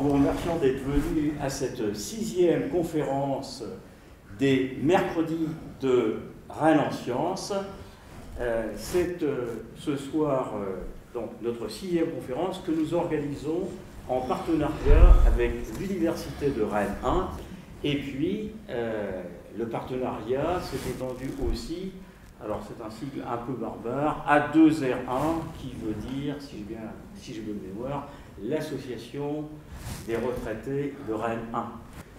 vous remercions d'être venus à cette 6e conférence des mercredis de Rennes en Sciences. C'est ce soir donc notre 6e conférence que nous organisons en partenariat avec l'Université de Rennes 1. Et puis, le partenariat s'est étendu aussi, alors c'est un sigle un peu barbare, A2R1, qui veut dire, si j'ai bonne mémoire, l'Association des retraités de Rennes 1.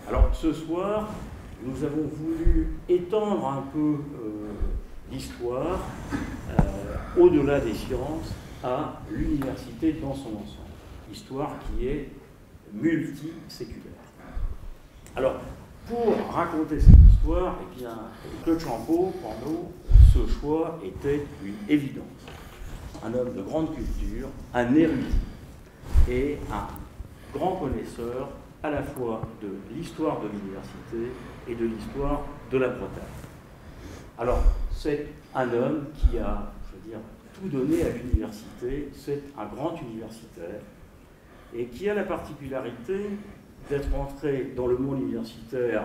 Alors ce soir, nous avons voulu étendre un peu l'histoire au-delà des sciences à l'université dans son ensemble. Histoire qui est multiséculaire. Alors, pour raconter cette histoire, eh bien, Claude Champeau, pour nous, ce choix était une évidence. Un homme de grande culture, un érudit et un grand connaisseur à la fois de l'histoire de l'université et de l'histoire de la Bretagne. Alors, c'est un homme qui a, je veux dire, tout donné à l'université, c'est un grand universitaire, et qui a la particularité d'être entré dans le monde universitaire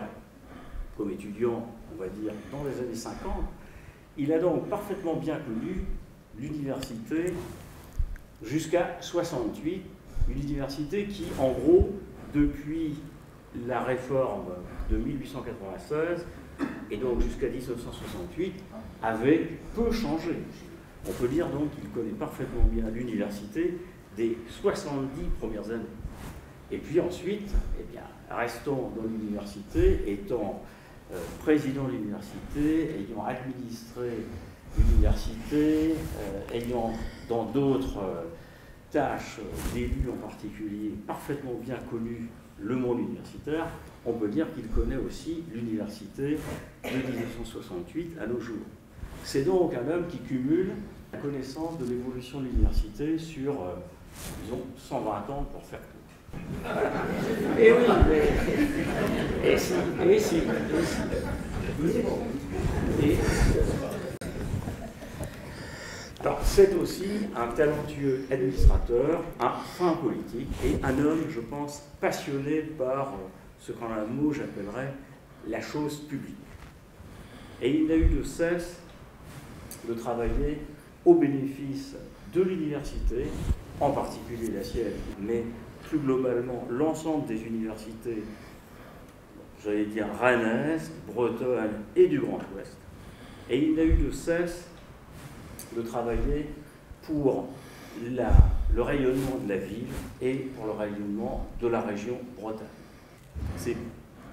comme étudiant, on va dire, dans les années 50. Il a donc parfaitement bien connu l'université jusqu'à 68, une université qui, en gros, depuis la réforme de 1896, et donc jusqu'à 1968, avait peu changé. On peut dire donc qu'il connaît parfaitement bien l'université des 70 premières années. Et puis ensuite, eh bien, restons dans l'université, étant président de l'université, ayant administré l'université, ayant dans d'autres tâches d'élu en particulier parfaitement bien connu le monde universitaire, on peut dire qu'il connaît aussi l'université de 1968 à nos jours. C'est donc un homme qui cumule la connaissance de l'évolution de l'université sur, disons, 120 ans pour faire tout. Voilà. Et oui, mais... Et si. Alors, c'est aussi un talentueux administrateur, un fin politique et un homme, je pense, passionné par ce qu'en un mot j'appellerais la chose publique. Et il n'a eu de cesse de travailler au bénéfice de l'université, en particulier la sienne, mais plus globalement l'ensemble des universités, j'allais dire rennaises, bretonnes et du Grand Ouest. Et il n'a eu de cesse de travailler pour le rayonnement de la ville et pour le rayonnement de la région Bretagne. C'est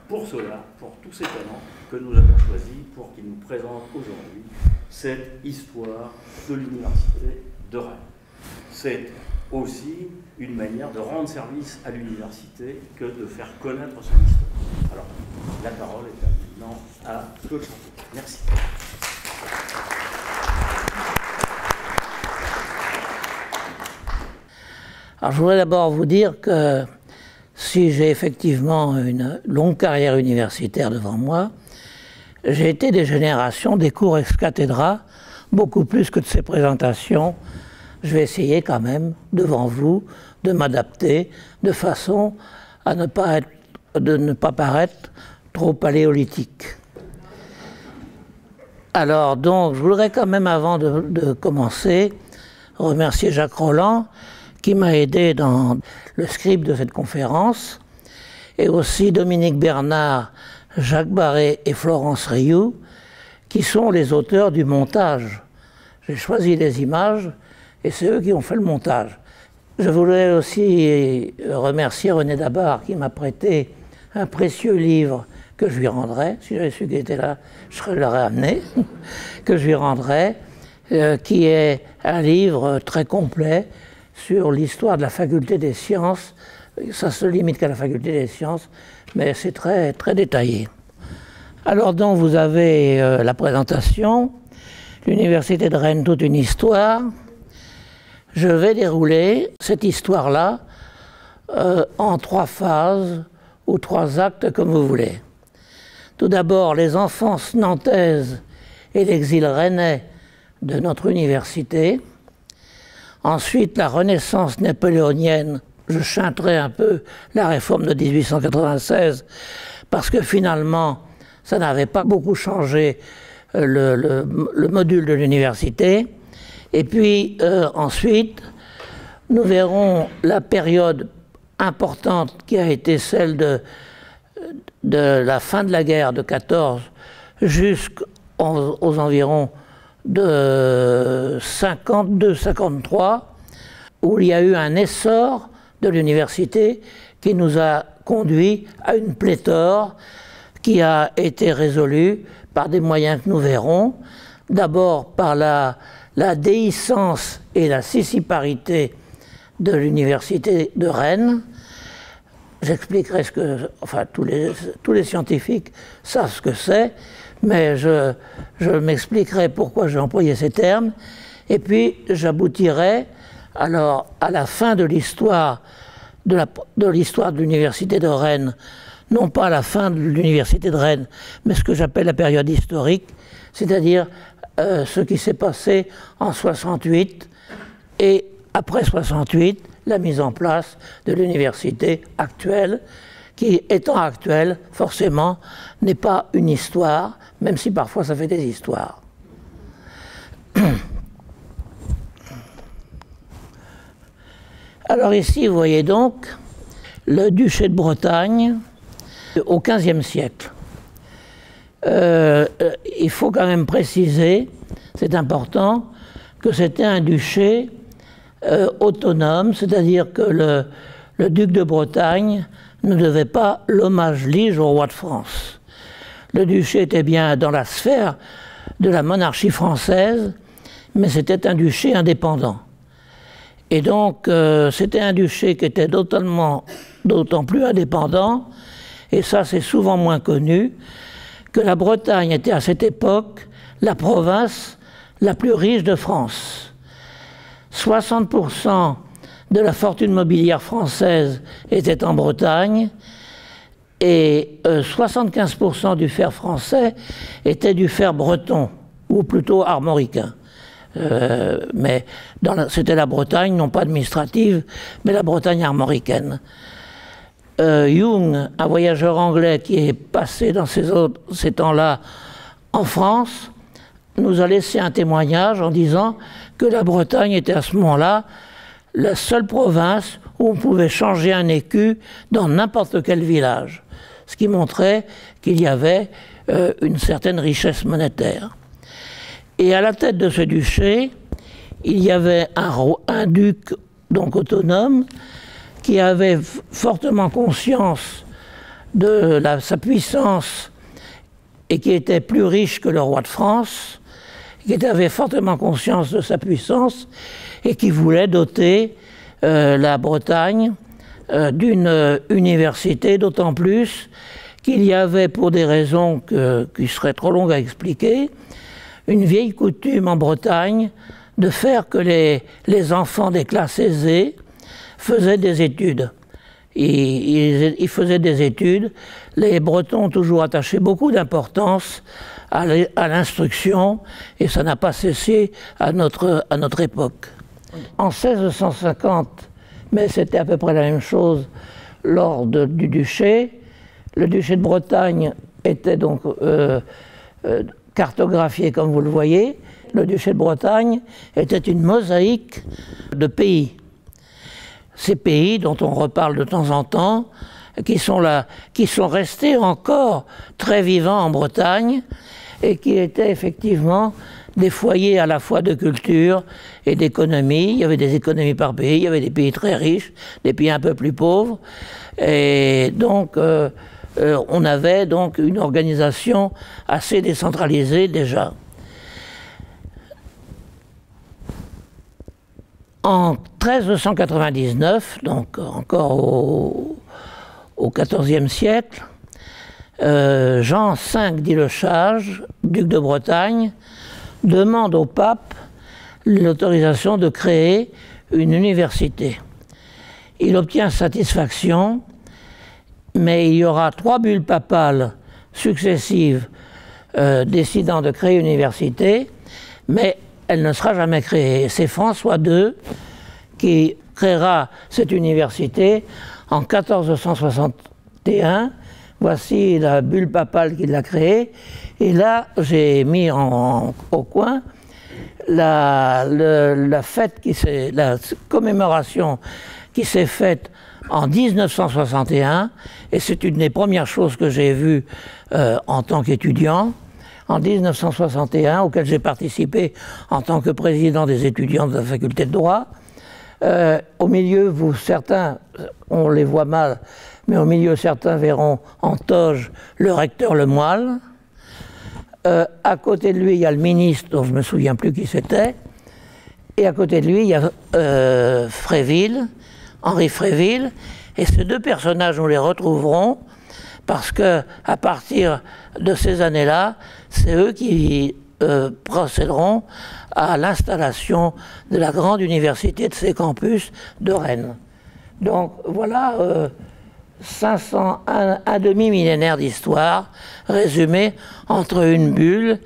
pour cela, pour tous ces talents, que nous avons choisi pour qu'il nous présente aujourd'hui cette histoire de l'université de Rennes. C'est aussi une manière de rendre service à l'université que de faire connaître son histoire. Alors, la parole est maintenant à Claude Champeau. Merci. Alors, je voudrais d'abord vous dire que si j'ai effectivement une longue carrière universitaire devant moi, j'ai été des générations des cours ex cathedra, beaucoup plus que de ces présentations. Je vais essayer quand même, devant vous, de m'adapter de façon à ne pas paraître trop paléolithique. Alors, donc, je voudrais quand même, avant de commencer, remercier Jacques Roland, qui m'a aidé dans le script de cette conférence, et aussi Dominique Bernard, Jacques Barré et Florence Rioux, qui sont les auteurs du montage. J'ai choisi les images, et c'est eux qui ont fait le montage. Je voulais aussi remercier René Dabar, qui m'a prêté un précieux livre que je lui rendrai, si j'avais su qu'il était là, je l'aurais amené, que je lui rendrai, qui est un livre très complet sur l'histoire de la faculté des sciences. Ça se limite qu'à la faculté des sciences, mais c'est très, très détaillé. Alors donc vous avez la présentation, l'Université de Rennes, toute une histoire. Je vais dérouler cette histoire-là en 3 phases ou 3 actes, comme vous voulez. Tout d'abord, les enfances nantaises et l'exil rennais de notre université. Ensuite, la Renaissance napoléonienne je chanterai un peu la réforme de 1896, parce que finalement, ça n'avait pas beaucoup changé le module de l'université. Et puis ensuite, nous verrons la période importante qui a été celle de la fin de la guerre de 14 jusqu'aux environs de 52-53, où il y a eu un essor de l'université qui nous a conduit à une pléthore qui a été résolue par des moyens que nous verrons. D'abord par la déhiscence et la sissiparité de l'université de Rennes. J'expliquerai ce que... Enfin, tous les scientifiques savent ce que c'est, mais je m'expliquerai pourquoi j'ai employé ces termes. Et puis, j'aboutirai alors à la fin de l'histoire de l'université de Rennes, non pas à la fin de l'université de Rennes, mais ce que j'appelle la période historique, c'est-à-dire ce qui s'est passé en 68 et après 68, la mise en place de l'université actuelle, qui, étant actuelle, forcément, n'est pas une histoire, même si parfois ça fait des histoires. Alors ici, vous voyez donc le duché de Bretagne au XVe siècle. Il faut quand même préciser, c'est important, que c'était un duché autonome, c'est-à-dire que le duc de Bretagne ne devait pas l'hommage lige au roi de France. Le duché était bien dans la sphère de la monarchie française, mais c'était un duché indépendant. Et donc, c'était un duché qui était d'autant plus indépendant, et ça c'est souvent moins connu, que la Bretagne était à cette époque la province la plus riche de France. 60% de la fortune mobilière française était en Bretagne, et 75% du fer français était du fer breton, ou plutôt armoricain. Mais c'était la Bretagne, non pas administrative, mais la Bretagne armoricaine. Young, un voyageur anglais qui est passé dans ces temps-là en France, nous a laissé un témoignage en disant que la Bretagne était à ce moment-là la seule province où on pouvait changer un écu dans n'importe quel village, ce qui montrait qu'il y avait une certaine richesse monétaire. Et à la tête de ce duché, il y avait un duc donc autonome qui avait fortement conscience de sa puissance et qui était plus riche que le roi de France, qui avait fortement conscience de sa puissance et qui voulait doter la Bretagne d'une université, d'autant plus qu'il y avait, pour des raisons qui seraient trop longues à expliquer, une vieille coutume en Bretagne de faire que les enfants des classes aisées faisaient des études. Ils faisaient des études. Les Bretons ont toujours attaché beaucoup d'importance à l'instruction, et ça n'a pas cessé à notre époque. En 1650, mais c'était à peu près la même chose lors du duché, le duché de Bretagne était donc cartographié comme vous le voyez. Le duché de Bretagne était une mosaïque de pays. Ces pays dont on reparle de temps en temps, qui sont restés encore très vivants en Bretagne et qui étaient effectivement des foyers à la fois de culture et d'économie. Il y avait des économies par pays, il y avait des pays très riches, des pays un peu plus pauvres. Et donc, on avait donc une organisation assez décentralisée déjà. En 1399, donc encore au XIVe siècle, Jean V d'Illechage, duc de Bretagne, demande au pape l'autorisation de créer une université. Il obtient satisfaction, mais il y aura 3 bulles papales successives décidant de créer une université, mais elle ne sera jamais créée. C'est François II qui créera cette université en 1461. Voici la bulle papale qui l'a créée. Et là, j'ai mis au coin la fête la commémoration qui s'est faite en 1961, et c'est une des premières choses que j'ai vues en tant qu'étudiant, en 1961, auquel j'ai participé en tant que président des étudiants de la faculté de droit. Au milieu, certains, on les voit mal, mais au milieu, certains verront en toge le recteur Lemoyle. À côté de lui, il y a le ministre, dont je ne me souviens plus qui c'était, et à côté de lui, il y a Fréville, Henri Fréville, et ces deux personnages, nous les retrouverons, parce que à partir de ces années-là, c'est eux qui procéderont à l'installation de la grande université de ces campus de Rennes. Donc voilà un demi-millénaire d'histoire résumé entre une bulle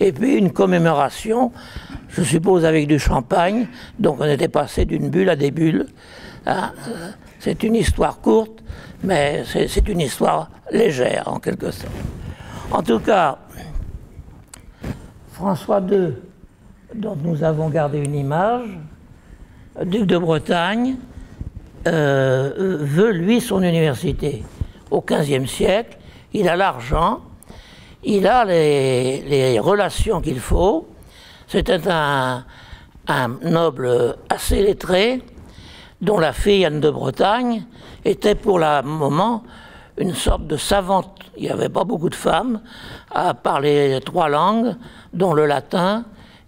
et puis une commémoration, je suppose avec du champagne, donc on était passé d'une bulle à des bulles. Hein. C'est une histoire courte, mais c'est une histoire légère en quelque sorte. En tout cas, François II, dont nous avons gardé une image, duc de Bretagne, veut, lui, son université. Au XVe siècle, il a l'argent, il a les relations qu'il faut. C'était un noble assez lettré, dont la fille, Anne de Bretagne, était pour le moment une sorte de savante. Il n'y avait pas beaucoup de femmes à parler 3 langues, dont le latin,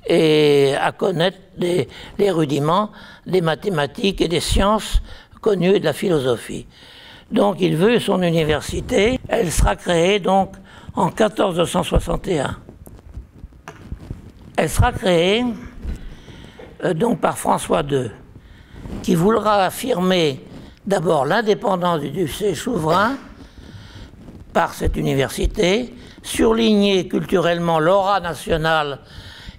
et à connaître les rudiments des mathématiques et des sciences connues et de la philosophie. Donc il veut son université. Elle sera créée donc en 1461. Elle sera créée donc par François II, qui voudra affirmer d'abord l'indépendance du duché souverain par cette université, surligner culturellement l'aura nationale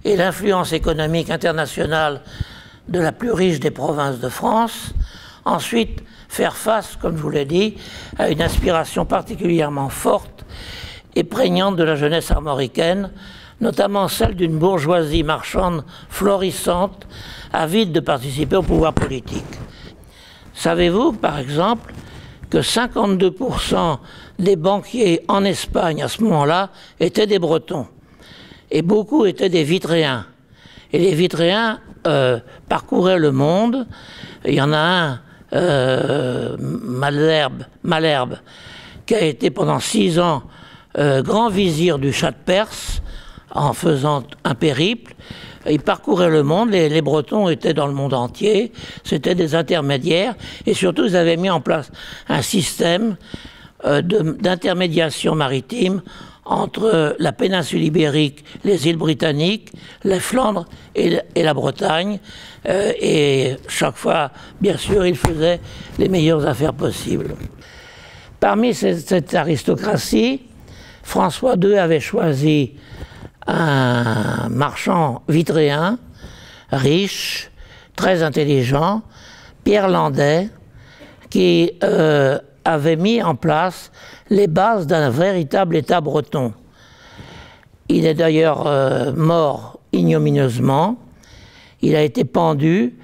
et l'influence économique internationale de la plus riche des provinces de France. Ensuite, faire face, comme je vous l'ai dit, à une aspiration particulièrement forte et prégnante de la jeunesse armoricaine, notamment celle d'une bourgeoisie marchande florissante, avide de participer au pouvoir politique. Savez-vous, par exemple, que 52% des banquiers en Espagne à ce moment-là étaient des Bretons, et beaucoup étaient des Vitréens. Et les Vitréens parcouraient le monde. Il y en a un, Malherbe, qui a été pendant 6 ans grand vizir du Shah de Perse, en faisant un périple. Il parcourait le monde, les Bretons étaient dans le monde entier, c'était des intermédiaires, et surtout ils avaient mis en place un système d'intermédiation maritime entre la péninsule ibérique, les îles britanniques, les Flandres et la Bretagne, et chaque fois, bien sûr, ils faisaient les meilleures affaires possibles. Parmi cette aristocratie, François II avait choisi un marchand vitréen, riche, très intelligent, Pierre Landais, qui avait mis en place les bases d'un véritable État breton. Il est d'ailleurs mort ignominieusement. Il a été pendu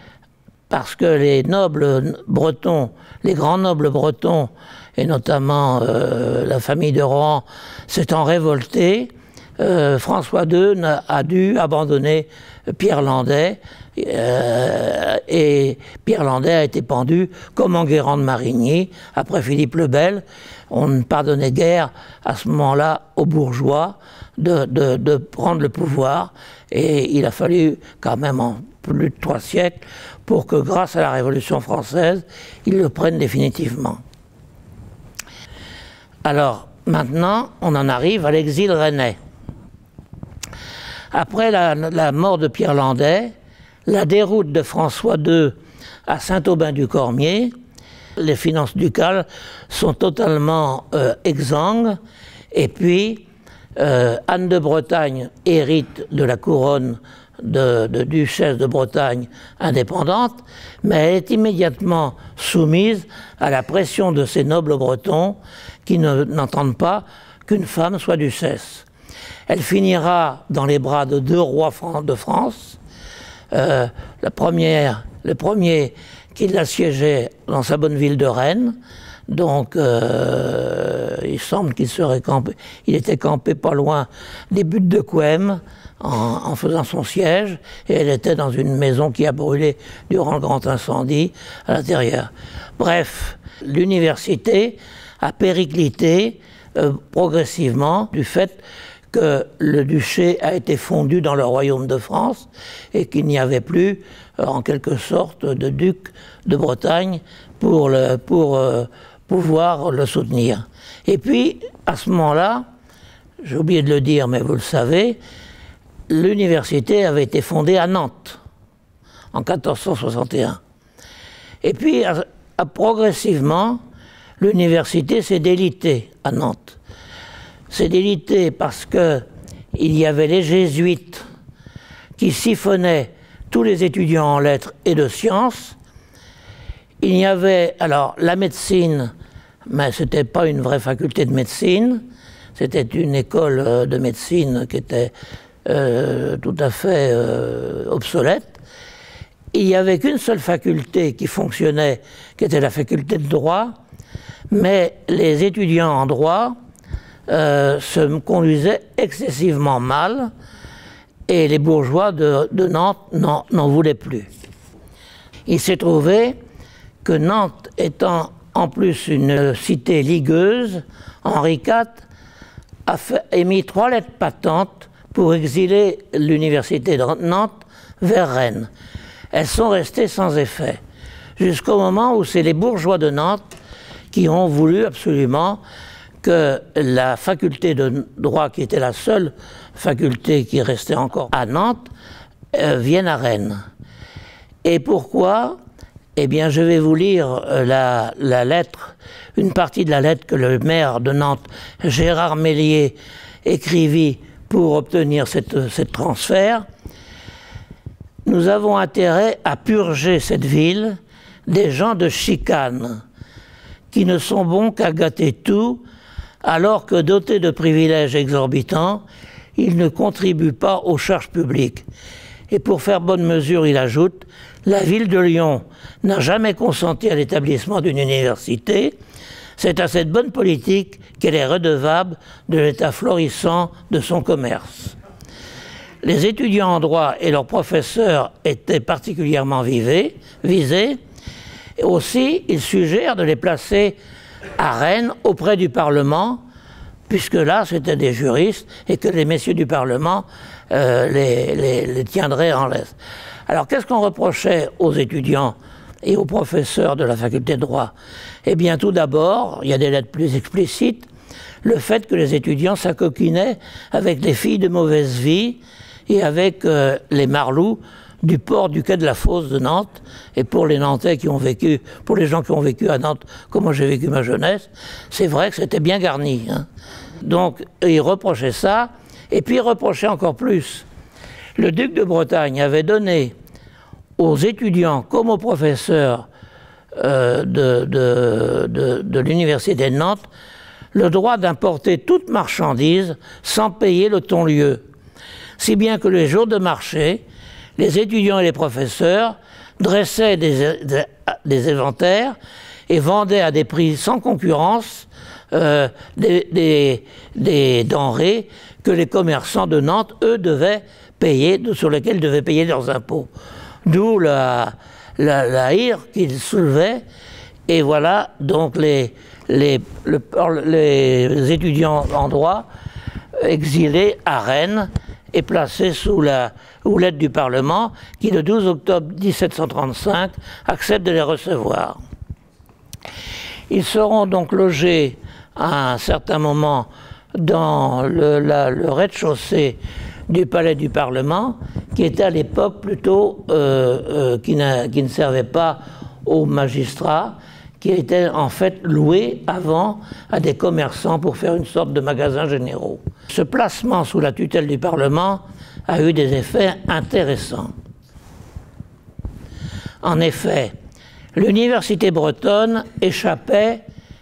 parce que les nobles bretons, les grands nobles bretons, et notamment la famille de Rohan, s'étant révoltés, François II a dû abandonner Pierre Landais, et Pierre Landais a été pendu comme Enguerrand de Marigny. Après Philippe le Bel, on ne pardonnait guère à ce moment-là aux bourgeois de prendre le pouvoir, et il a fallu quand même en plus de 3 siècles pour que, grâce à la Révolution française, ils le prennent définitivement. Alors, maintenant, on en arrive à l'exil rennais. Après la mort de Pierre Landais, la déroute de François II à Saint-Aubin-du-Cormier, les finances ducales sont totalement exsangues, et puis Anne de Bretagne hérite de la couronne de duchesse de Bretagne indépendante, mais elle est immédiatement soumise à la pression de ces nobles bretons qui n'entendent pas qu'une femme soit duchesse. Elle finira dans les bras de 2 rois de France. Le premier qui l'assiégeait dans sa bonne ville de Rennes. Donc, il semble qu'il était campé pas loin des buttes de Couham en faisant son siège, et elle était dans une maison qui a brûlé durant le grand incendie à l'intérieur. Bref, l'université a périclité progressivement du fait que le duché a été fondu dans le royaume de France et qu'il n'y avait plus, en quelque sorte, de duc de Bretagne pour pouvoir le soutenir. Et puis, à ce moment-là, j'ai oublié de le dire, mais vous le savez, l'université avait été fondée à Nantes, en 1461. Et puis, progressivement, l'université s'est délitée à Nantes. C'est délité parce qu'il y avait les jésuites qui siphonnaient tous les étudiants en lettres et de sciences. Il y avait, alors, la médecine, mais ce n'était pas une vraie faculté de médecine, c'était une école de médecine qui était tout à fait obsolète. Il n'y avait qu'une seule faculté qui fonctionnait, qui était la faculté de droit, mais les étudiants en droit se conduisaient excessivement mal et les bourgeois de Nantes n'en voulaient plus. Il s'est trouvé que Nantes étant en plus une cité ligueuse, Henri IV a émis 3 lettres patentes pour exiler l'université de Nantes vers Rennes. Elles sont restées sans effet, jusqu'au moment où c'est les bourgeois de Nantes qui ont voulu absolument que la faculté de droit, qui était la seule faculté qui restait encore à Nantes, vienne à Rennes. Et pourquoi? Eh bien, je vais vous lire la lettre, une partie de la lettre que le maire de Nantes, Gérard Mélier, écrivit pour obtenir cette transfert. Nous avons intérêt à purger cette ville des gens de chicane, qui ne sont bons qu'à gâter tout, alors que dotés de privilèges exorbitants, ils ne contribuent pas aux charges publiques. Et pour faire bonne mesure, il ajoute, la ville de Lyon n'a jamais consenti à l'établissement d'une université. C'est à cette bonne politique qu'elle est redevable de l'état florissant de son commerce. Les étudiants en droit et leurs professeurs étaient particulièrement visés. Et aussi, il suggère de les placer à Rennes auprès du Parlement, puisque là, c'était des juristes et que les messieurs du Parlement les tiendraient en laisse. Alors, qu'est-ce qu'on reprochait aux étudiants et aux professeurs de la faculté de droit? Eh bien, tout d'abord, il y a des lettres plus explicites, le fait que les étudiants s'acoquinaient avec les filles de mauvaise vie et avec les marlous du port du quai de la Fosse de Nantes. Et pour les Nantais qui ont vécu, pour les gens qui ont vécu à Nantes, comme moi j'ai vécu ma jeunesse, c'est vrai que c'était bien garni. Hein. Donc, ils reprochaient ça, et puis ils reprochaient encore plus. Le duc de Bretagne avait donné aux étudiants comme aux professeurs de l'université de Nantes le droit d'importer toute marchandise sans payer le ton-lieu. Si bien que les jours de marché, les étudiants et les professeurs dressaient des inventaires et vendaient à des prix sans concurrence des denrées que les commerçants de Nantes, eux, devaient payer, sur lesquels ils devaient payer leurs impôts. D'où la ire qu'ils soulevaient. Et voilà, donc les étudiants en droit exilés à Rennes et placés sous la houlette du Parlement, qui le 12 octobre 1735 accepte de les recevoir. Ils seront donc logés à un certain moment dans le rez-de-chaussée du palais du Parlement, qui était à l'époque plutôt qui ne servait pas aux magistrats, qui était en fait loué avant à des commerçants pour faire une sorte de magasins généraux. Ce placement sous la tutelle du Parlement a eu des effets intéressants. En effet, l'université bretonne échappait,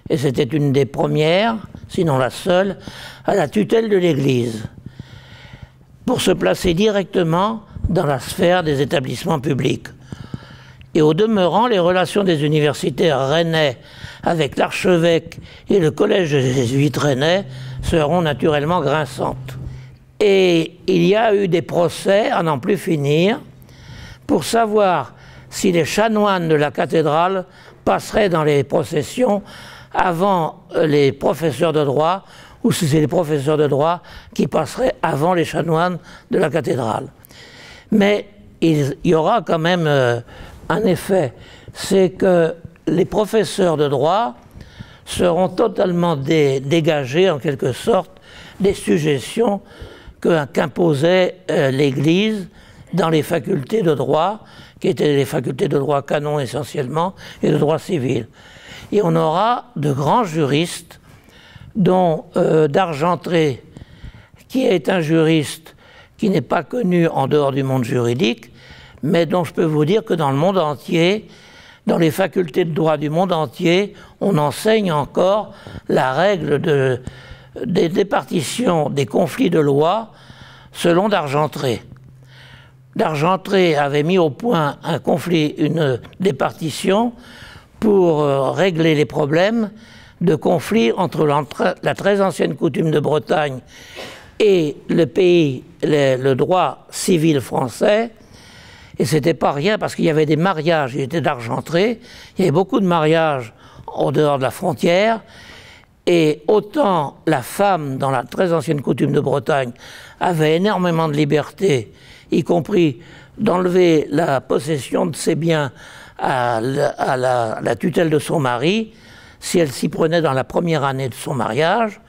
et c'était une des premières, sinon la seule, à la tutelle de l'Église, pour se placer directement dans la sphère des établissements publics. Et au demeurant, les relations des universitaires rennais avec l'archevêque et le collège des jésuites rennais seront naturellement grinçantes. Et il y a eu des procès à n'en plus finir pour savoir si les chanoines de la cathédrale passeraient dans les processions avant les professeurs de droit ou si c'est les professeurs de droit qui passeraient avant les chanoines de la cathédrale. Mais il y aura quand même un effet, c'est que les professeurs de droit seront totalement dégagés en quelque sorte des suggestions qu'imposait l'Église dans les facultés de droit, qui étaient les facultés de droit canon essentiellement, et de droit civil. Et on aura de grands juristes, dont d'Argentré, qui est un juriste qui n'est pas connu en dehors du monde juridique, mais dont je peux vous dire que dans le monde entier, dans les facultés de droit du monde entier, on enseigne encore la règle des départitions des conflits de loi selon d'Argentré. D'Argentré avait mis au point une départition pour régler les problèmes de conflit entre la très ancienne coutume de Bretagne et le droit civil français. Et c'était pas rien parce qu'il y avait des mariages, il était d'Argentré, il y avait beaucoup de mariages en dehors de la frontière, et autant la femme, dans la très ancienne coutume de Bretagne, avait énormément de liberté, y compris d'enlever la possession de ses biens à la tutelle de son mari, si elle s'y prenait dans la première année de son mariage.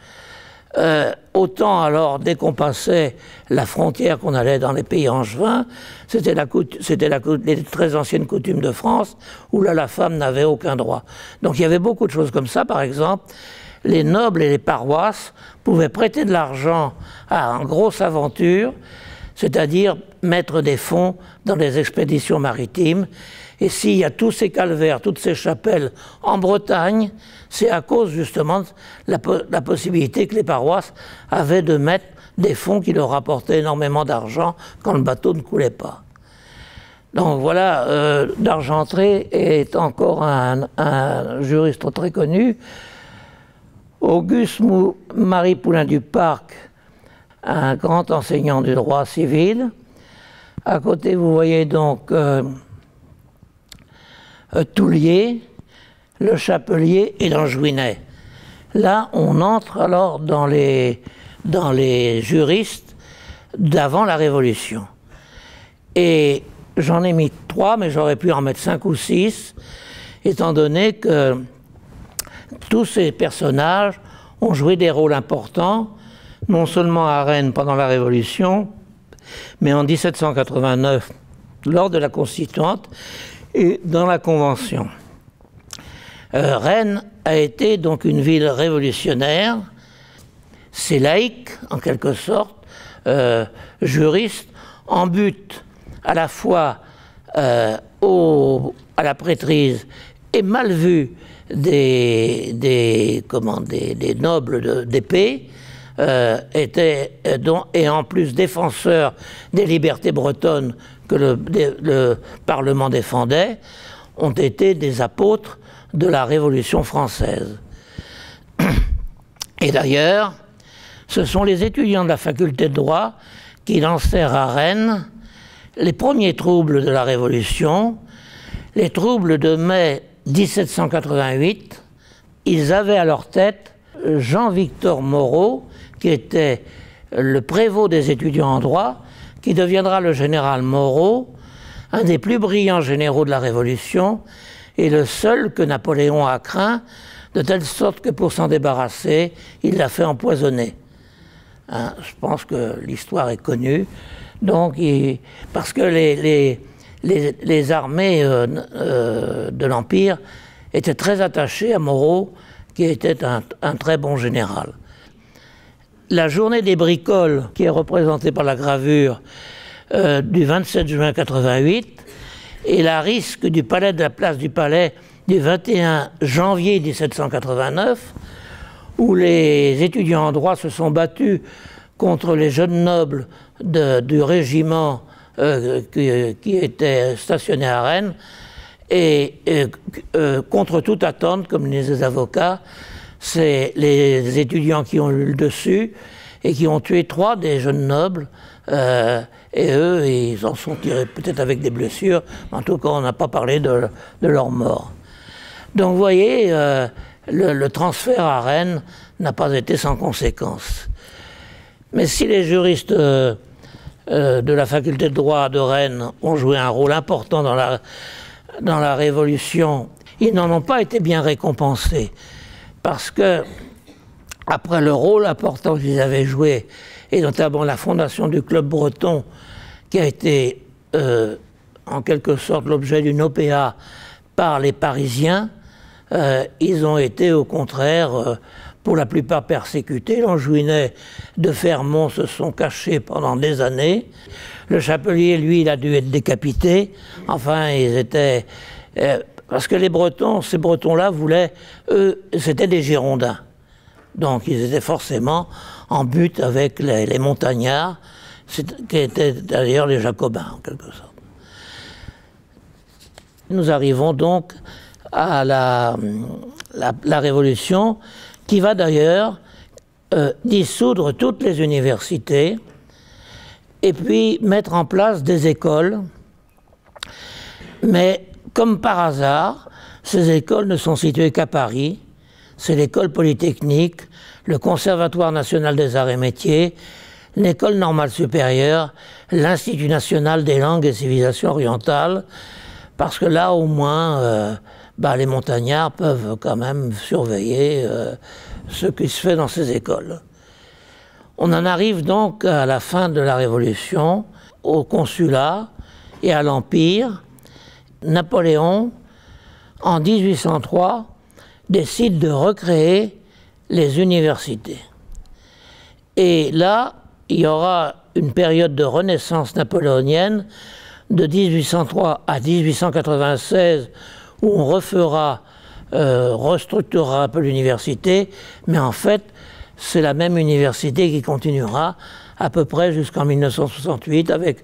Autant alors, dès qu'on passait la frontière, qu'on allait dans les pays angevins, c'était les très anciennes coutumes de France, où là la femme n'avait aucun droit. Donc il y avait beaucoup de choses comme ça. Par exemple, les nobles et les paroisses pouvaient prêter de l'argent à une grosse aventure, c'est-à-dire mettre des fonds dans les expéditions maritimes. Et s'il y a tous ces calvaires, toutes ces chapelles en Bretagne, c'est à cause justement de la possibilité que les paroisses avaient de mettre des fonds qui leur rapportaient énormément d'argent quand le bateau ne coulait pas. Donc voilà, d'Argentré est encore un juriste très connu. Auguste Marie Poulain du Parc, un grand enseignant du droit civil. À côté, vous voyez donc Toulier, le Chapelier et l'Angeviner. Là, on entre alors dans les juristes d'avant la Révolution. Et j'en ai mis 3, mais j'aurais pu en mettre 5 ou 6, étant donné que tous ces personnages ont joué des rôles importants, non seulement à Rennes pendant la Révolution, mais en 1789, lors de la Constituante, et dans la Convention. Rennes a été donc une ville révolutionnaire, c'est laïque en quelque sorte, juriste, en but à la fois à la prêtrise et mal vu des nobles d'épée, et en plus défenseur des libertés bretonnes que le Parlement défendait, ont été des apôtres de la Révolution française. Et d'ailleurs, ce sont les étudiants de la faculté de droit qui lancèrent à Rennes les premiers troubles de la Révolution, les troubles de mai 1788. Ils avaient à leur tête Jean-Victor Moreau, qui était le prévôt des étudiants en droit, qui deviendra le général Moreau, un des plus brillants généraux de la Révolution, et le seul que Napoléon a craint, de telle sorte que pour s'en débarrasser, il l'a fait empoisonner. Hein, je pense que l'histoire est connue. Donc, parce que les armées de l'Empire étaient très attachées à Moreau, qui était un très bon général. la journée des bricoles, qui est représentée par la gravure du 27 juin 88, et la risque du palais de la place du Palais du 21 janvier 1789, où les étudiants en droit se sont battus contre les jeunes nobles du régiment qui était stationné à Rennes, et contre toute attente, comme disent les avocats, c'est les étudiants qui ont eu le dessus et qui ont tué 3 des jeunes nobles, et eux, ils en sont tirés peut-être avec des blessures, en tout cas on n'a pas parlé de leur mort. Donc vous voyez, le transfert à Rennes n'a pas été sans conséquence. Mais si les juristes de la faculté de droit de Rennes ont joué un rôle important dans la Révolution, ils n'en ont pas été bien récompensés. Parce que, après le rôle important qu'ils avaient joué, et notamment la fondation du Club breton, qui a été en quelque sorte l'objet d'une OPA par les Parisiens, ils ont été au contraire pour la plupart persécutés. L'Angevin de Fermont se sont cachés pendant des années. Le Chapelier, lui, il a dû être décapité. Enfin, ils étaient... parce que les Bretons, ces Bretons-là voulaient... Eux, c'était des Girondins. Donc, ils étaient forcément en but avec les montagnards, qui étaient d'ailleurs les Jacobins, en quelque sorte. Nous arrivons donc à la Révolution, qui va d'ailleurs dissoudre toutes les universités et puis mettre en place des écoles. Mais comme par hasard, ces écoles ne sont situées qu'à Paris. C'est l'école polytechnique, le Conservatoire national des arts et métiers, l'école normale supérieure, l'Institut national des langues et civilisations orientales, parce que là au moins les montagnards peuvent quand même surveiller ce qui se fait dans ces écoles. On en arrive donc à la fin de la Révolution, au consulat et à l'Empire. Napoléon, en 1803, décide de recréer les universités. Et là, il y aura une période de renaissance napoléonienne de 1803 à 1896, où on restructurera un peu l'université, mais en fait, c'est la même université qui continuera à peu près jusqu'en 1968 avec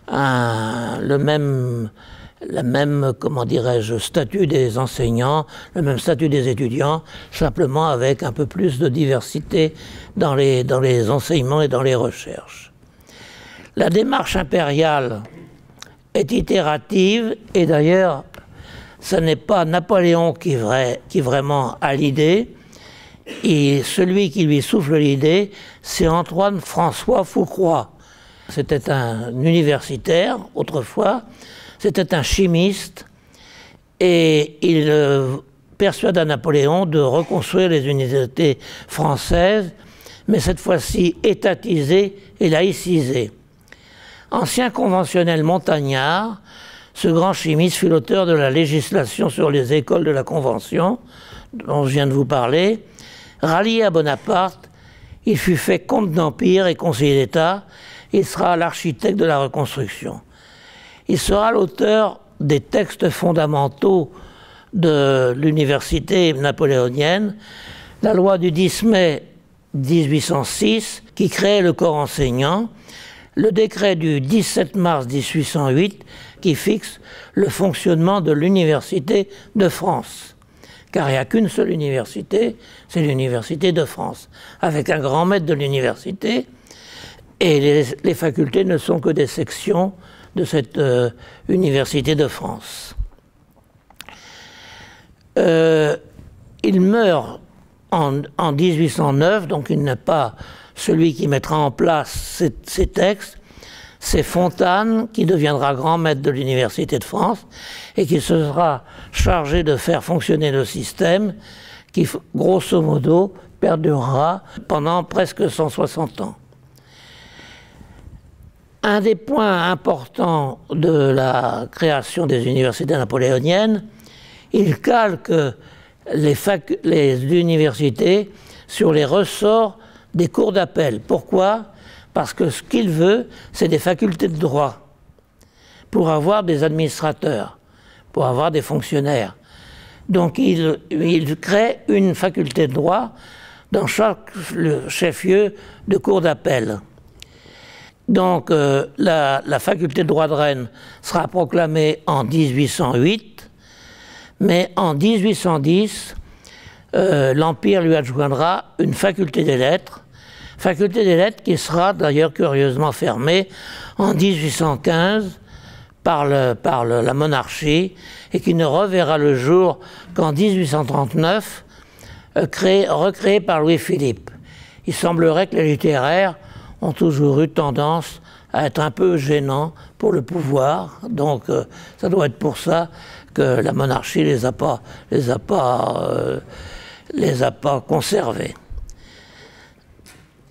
le même comment dirais-je, statut des enseignants, le même statut des étudiants, simplement avec un peu plus de diversité dans les enseignements et dans les recherches. La démarche impériale est itérative, et d'ailleurs, ce n'est pas Napoléon qui vraiment a l'idée, et celui qui lui souffle l'idée, c'est Antoine-François Foucroy. C'était un universitaire, autrefois, c'était un chimiste, et il persuade à Napoléon de reconstruire les universités françaises, mais cette fois-ci étatisées et laïcisées. Ancien conventionnel montagnard, ce grand chimiste fut l'auteur de la législation sur les écoles de la Convention, dont je viens de vous parler. Rallié à Bonaparte, il fut fait comte d'Empire et conseiller d'État. Il sera l'architecte de la reconstruction. Il sera l'auteur des textes fondamentaux de l'université napoléonienne, la loi du 10 mai 1806 qui crée le corps enseignant, le décret du 17 mars 1808 qui fixe le fonctionnement de l'université de France. Car il n'y a qu'une seule université, c'est l'université de France, avec un grand maître de l'université, et les facultés ne sont que des sections de cette université de France. Il meurt en 1809, donc il n'est pas celui qui mettra en place ces textes. C'est Fontane qui deviendra grand maître de l'université de France et qui se sera chargé de faire fonctionner le système qui, grosso modo, perdurera pendant presque 160 ans. Un des points importants de la création des universités napoléoniennes, il calque les universités sur les ressorts des cours d'appel. Pourquoi? Parce que ce qu'il veut, c'est des facultés de droit pour avoir des administrateurs, pour avoir des fonctionnaires. Donc il crée une faculté de droit dans chaque chef-lieu de cour d'appel. Donc la faculté de droit de Rennes sera proclamée en 1808, mais en 1810, l'Empire lui adjoindra une faculté des lettres qui sera d'ailleurs curieusement fermée en 1815 par la monarchie et qui ne reverra le jour qu'en 1839, recréée par Louis-Philippe. Il semblerait que les littéraires ont toujours eu tendance à être un peu gênants pour le pouvoir, donc ça doit être pour ça que la monarchie les a pas conservés.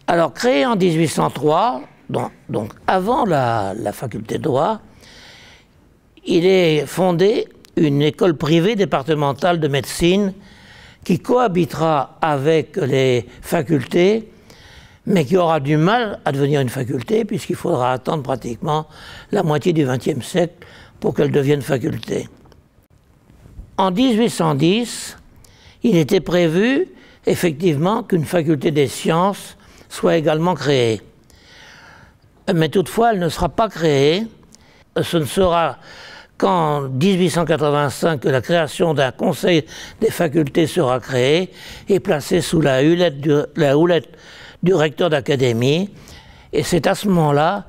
Alors créé en 1803, donc avant la faculté de droit, il est fondé une école privée départementale de médecine qui cohabitera avec les facultés, mais qui aura du mal à devenir une faculté puisqu'il faudra attendre pratiquement la moitié du XXe siècle pour qu'elle devienne faculté. En 1810, il était prévu effectivement qu'une faculté des sciences soit également créée. Mais toutefois, elle ne sera pas créée. Ce ne sera qu'en 1885 que la création d'un conseil des facultés sera créée et placée sous la houlette du recteur d'académie. Et c'est à ce moment-là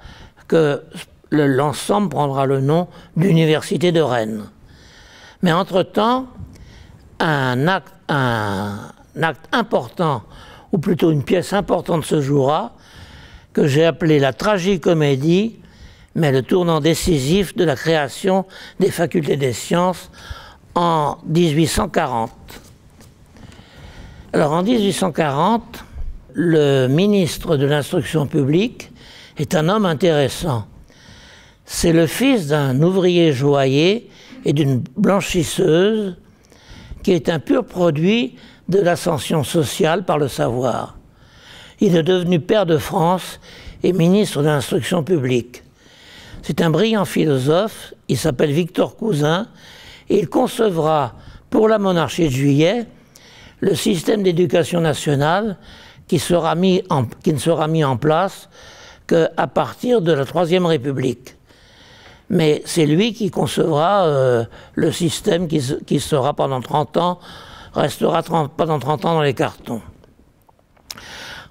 que l'ensemble prendra le nom d'Université de Rennes. Mais entre-temps, un acte important, ou plutôt une pièce importante se jouera, que j'ai appelé la tragicomédie, mais le tournant décisif de la création des facultés des sciences en 1840. Alors en 1840, le ministre de l'Instruction publique est un homme intéressant. C'est le fils d'un ouvrier joaillier et d'une blanchisseuse qui est un pur produit de l'ascension sociale par le savoir. Il est devenu pair de France et ministre de l'Instruction publique. C'est un brillant philosophe, il s'appelle Victor Cousin, et il concevra pour la monarchie de Juillet le système d'éducation nationale qui ne sera mis en place qu'à partir de la Troisième République. Mais c'est lui qui concevra le système qui sera pendant 30 ans, restera pendant 30 ans dans les cartons.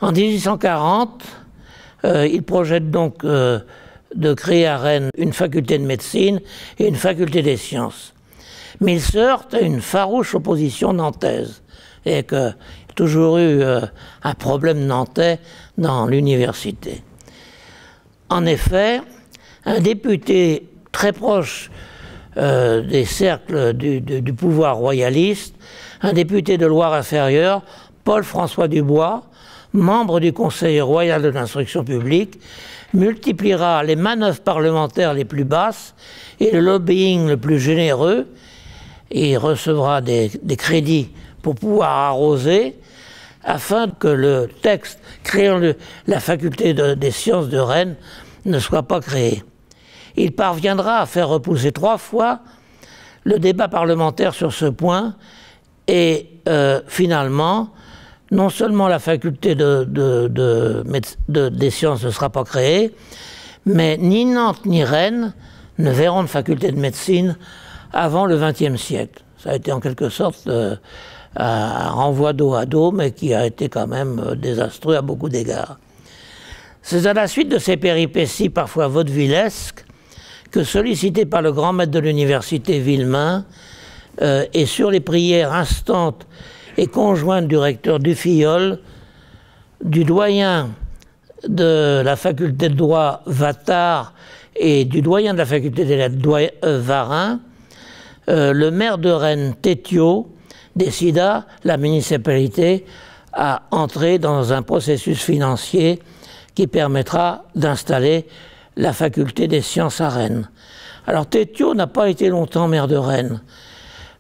En 1840, il projette donc de créer à Rennes une faculté de médecine et une faculté des sciences. Mais il se heurte à une farouche opposition nantaise. Et qu'il y a toujours eu un problème nantais dans l'université. En effet, un député très proche des cercles du pouvoir royaliste, un député de Loire-Inférieure, Paul-François Dubois, membre du Conseil royal de l'instruction publique, multipliera les manœuvres parlementaires les plus basses et le lobbying le plus généreux, et il recevra des crédits pour pouvoir arroser, afin que le texte créant la faculté des sciences de Rennes ne soit pas créé. Il parviendra à faire repousser 3 fois le débat parlementaire sur ce point, et finalement, non seulement la faculté des sciences ne sera pas créée, mais ni Nantes ni Rennes ne verront de faculté de médecine avant le XXe siècle. Ça a été en quelque sorte un renvoi dos à dos, mais qui a été quand même désastreux à beaucoup d'égards. C'est à la suite de ces péripéties parfois vaudevillesques que, sollicité par le grand maître de l'université Villemain, et sur les prières instantes et conjointes du recteur Dufillol, du doyen de la faculté de droit Vattard et du doyen de la faculté des lettres Varin, le maire de Rennes, Tétiot, décida, la municipalité, à entrer dans un processus financier qui permettra d'installer la faculté des sciences à Rennes. Alors Tétiot n'a pas été longtemps maire de Rennes,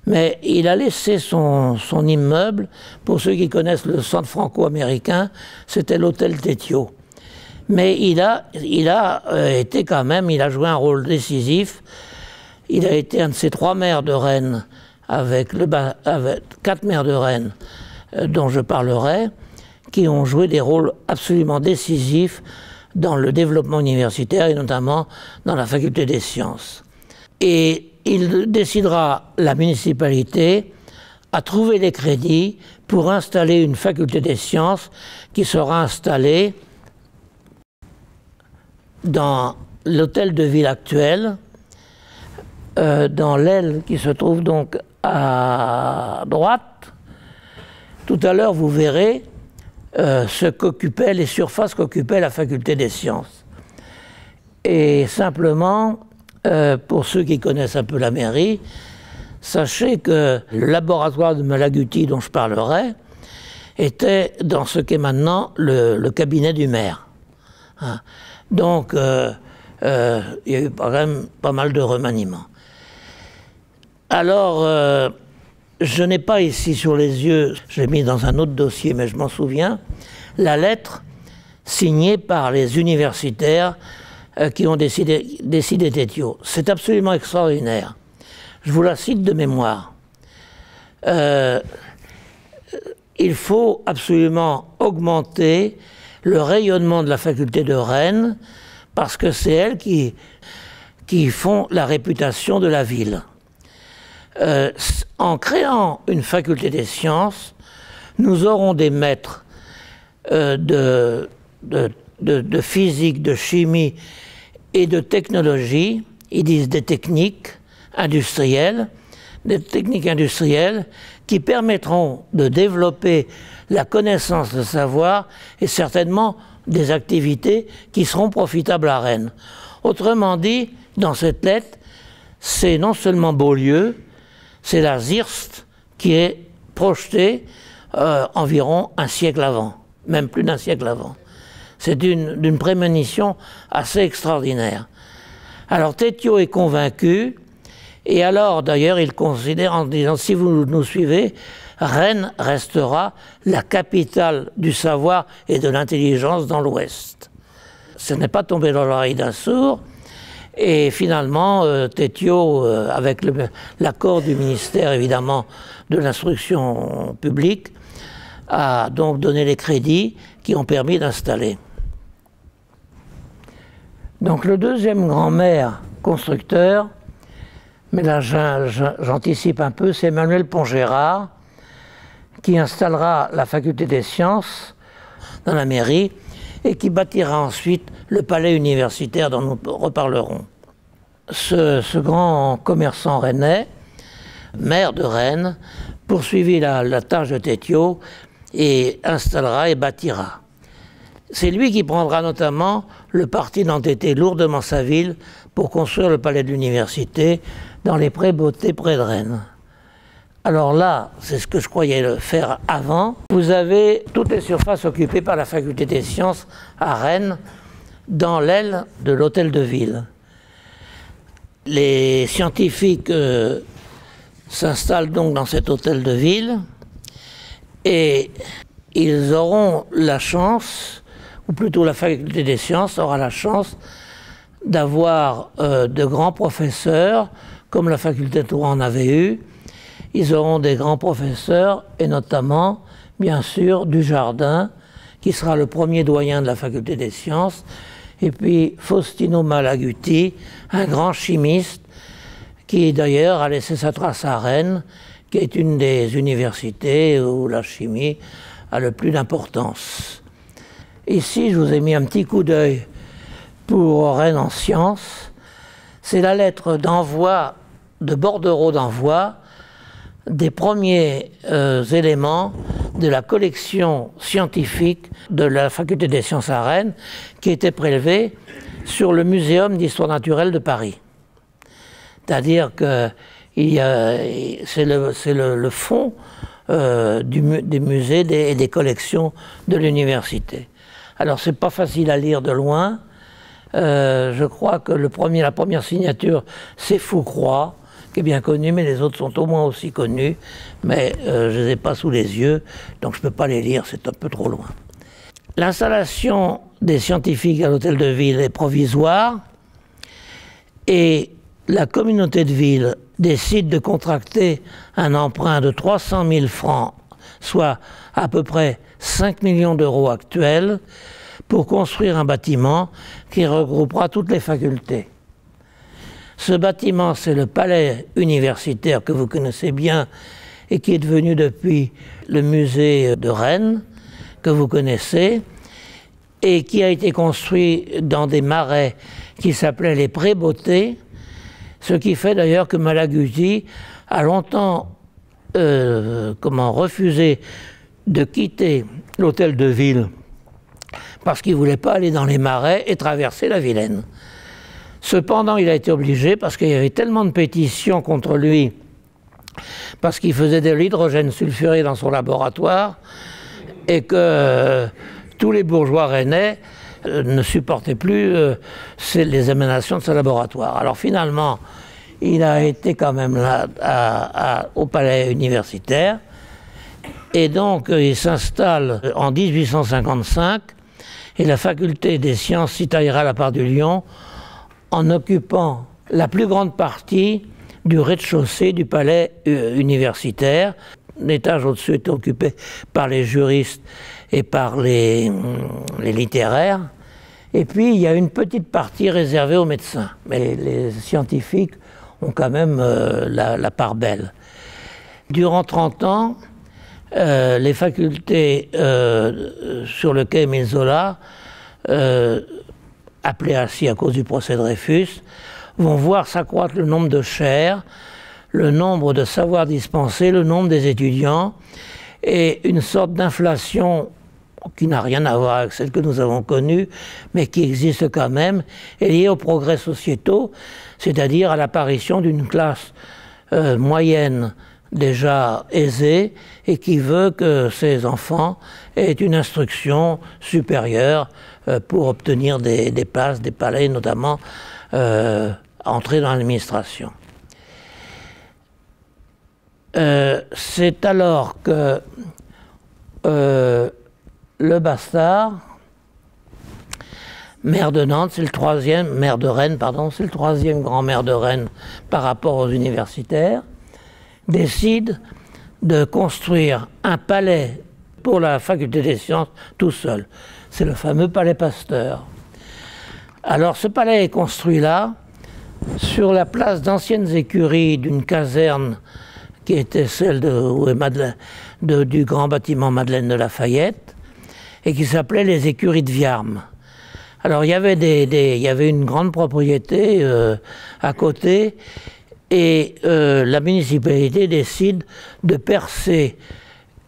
Mais il a laissé son immeuble, pour ceux qui connaissent le centre franco-américain, c'était l'hôtel Tétio. Mais il a été quand même, il a joué un rôle décisif. Il a été un de ces 3 maires de Rennes, avec 4 maires de Rennes, dont je parlerai, qui ont joué des rôles absolument décisifs dans le développement universitaire et notamment dans la faculté des sciences. Et il décidera, la municipalité, à trouver les crédits pour installer une faculté des sciences qui sera installée dans l'hôtel de ville actuel, dans l'aile qui se trouve donc à droite. Tout à l'heure, vous verrez ce qu'occupaient, les surfaces qu'occupait la faculté des sciences. Et simplement, pour ceux qui connaissent un peu la mairie, sachez que le laboratoire de Malaguti dont je parlerai était dans ce qu'est maintenant le cabinet du maire. Hein. Donc, il y a eu quand même pas mal de remaniements. Alors, je n'ai pas ici sur les yeux, je l'ai mis dans un autre dossier, mais je m'en souviens, la lettre signée par les universitaires qui ont décidé Tétio. C'est absolument extraordinaire. Je vous la cite de mémoire. Il faut absolument augmenter le rayonnement de la faculté de Rennes parce que c'est elles qui font la réputation de la ville. En créant une faculté des sciences, nous aurons des maîtres de physique, de chimie et de technologie, ils disent des techniques industrielles qui permettront de développer la connaissance, le savoir et certainement des activités qui seront profitables à Rennes. Autrement dit, dans cette lettre, c'est non seulement Beaulieu, c'est la ZIRST qui est projetée environ un siècle avant, même plus d'un siècle avant. C'est d'une prémonition assez extraordinaire. Alors Tétio est convaincu, et alors d'ailleurs il considère en disant, si vous nous suivez, Rennes restera la capitale du savoir et de l'intelligence dans l'Ouest. Ce n'est pas tombé dans l'oreille d'un sourd, et finalement Tétio, avec l'accord du ministère évidemment de l'instruction publique, a donc donné les crédits qui ont permis d'installer. Donc le deuxième grand maire constructeur, mais là j'anticipe un peu, c'est Emmanuel Pongérard, qui installera la faculté des sciences dans la mairie et qui bâtira ensuite le palais universitaire dont nous reparlerons. Ce grand commerçant rennais, maire de Rennes, poursuivit la tâche de Tétio et installera et bâtira. C'est lui qui prendra notamment le parti d'entêter lourdement sa ville pour construire le palais de l'université dans les prés-Beauté près de Rennes. Alors là, c'est ce que je croyais le faire avant. Vous avez toutes les surfaces occupées par la faculté des sciences à Rennes, dans l'aile de l'hôtel de ville. Les scientifiques s'installent donc dans cet hôtel de ville et ils auront la chance, ou plutôt la faculté des sciences aura la chance d'avoir de grands professeurs, comme la faculté de Rouen en avait eu. Ils auront des grands professeurs, et notamment, bien sûr, Dujardin, qui sera le premier doyen de la faculté des sciences, et puis Faustino Malaguti, un grand chimiste, qui d'ailleurs a laissé sa trace à Rennes, qui est une des universités où la chimie a le plus d'importance. Ici, je vous ai mis un petit coup d'œil pour Rennes en sciences. C'est la lettre d'envoi, de bordereau d'envoi, des premiers éléments de la collection scientifique de la faculté des sciences à Rennes, qui était prélevée sur le Muséum d'histoire naturelle de Paris. C'est-à-dire que c'est le fond des musées et des collections de l'université. Alors c'est pas facile à lire de loin. Je crois que la première signature, c'est Foucroy, qui est bien connu, mais les autres sont au moins aussi connus, mais je ne les ai pas sous les yeux, donc je ne peux pas les lire, c'est un peu trop loin. L'installation des scientifiques à l'hôtel de ville est provisoire, et la communauté de ville décide de contracter un emprunt de 300 000 francs, soit à peu près 5 millions d'euros actuels, pour construire un bâtiment qui regroupera toutes les facultés. Ce bâtiment, c'est le palais universitaire que vous connaissez bien et qui est devenu depuis le musée de Rennes, que vous connaissez, et qui a été construit dans des marais qui s'appelaient les Pré-Beauté, ce qui fait d'ailleurs que Malaguzzi a longtemps refusé de quitter l'hôtel de ville parce qu'il ne voulait pas aller dans les marais et traverser la Vilaine. Cependant, il a été obligé parce qu'il y avait tellement de pétitions contre lui, parce qu'il faisait de l'hydrogène sulfuré dans son laboratoire, et que tous les bourgeois rennais ne supportaient plus les émanations de ce laboratoire. Alors finalement, il a été quand même là au palais universitaire, et donc il s'installe en 1855, et la faculté des sciences s'y taillera la part du lion en occupant la plus grande partie du rez-de-chaussée du palais universitaire. L'étage au-dessus est occupé par les juristes et par les littéraires. Et puis, il y a une petite partie réservée aux médecins. Mais les scientifiques ont quand même la part belle. Durant 30 ans, les facultés sur le quai Émile Zola, appelées ainsi à cause du procès Dreyfus, vont voir s'accroître le nombre de chaires, le nombre de savoirs dispensés, le nombre des étudiants, et une sorte d'inflation qui n'a rien à voir avec celle que nous avons connue, mais qui existe quand même, est liée aux progrès sociétaux, c'est-à-dire à l'apparition d'une classe moyenne déjà aisée et qui veut que ses enfants aient une instruction supérieure pour obtenir des places, des palais, notamment entrer dans l'administration. C'est alors que le Bastard, maire de Nantes, c'est le troisième, maire de Rennes, pardon, c'est le troisième grand maire de Rennes par rapport aux universitaires, décide de construire un palais pour la faculté des sciences tout seul. C'est le fameux palais Pasteur. Alors ce palais est construit là, sur la place d'anciennes écuries d'une caserne qui était celle du grand bâtiment Madeleine de Lafayette, et qui s'appelait les écuries de Viarmes. Alors il y avait une grande propriété à côté, et la municipalité décide de percer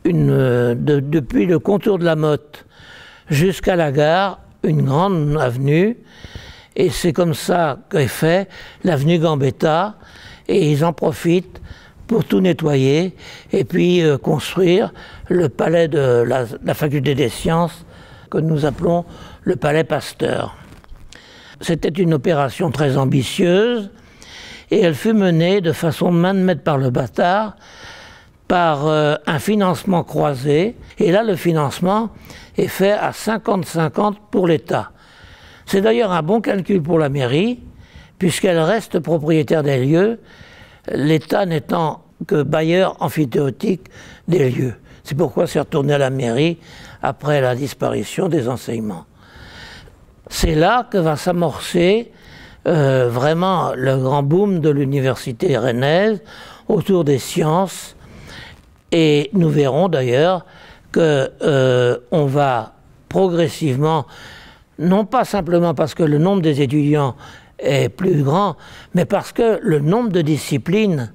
depuis le contour de la Motte jusqu'à la gare une grande avenue, et c'est comme ça qu'est fait l'avenue Gambetta, et ils en profitent pour tout nettoyer et puis construire le palais de la faculté des sciences que nous appelons le palais Pasteur. C'était une opération très ambitieuse et elle fut menée de façon main de maître par le Bastard par un financement croisé, et là le financement est fait à 50-50 pour l'État. C'est d'ailleurs un bon calcul pour la mairie, puisqu'elle reste propriétaire des lieux, l'État n'étant que bailleur amphithéotique des lieux. C'est pourquoi c'est retourné à la mairie après la disparition des enseignements. C'est là que va s'amorcer vraiment le grand boom de l'université rennaise autour des sciences, et nous verrons d'ailleurs qu'on va progressivement, non pas simplement parce que le nombre des étudiants est plus grand, mais parce que le nombre de disciplines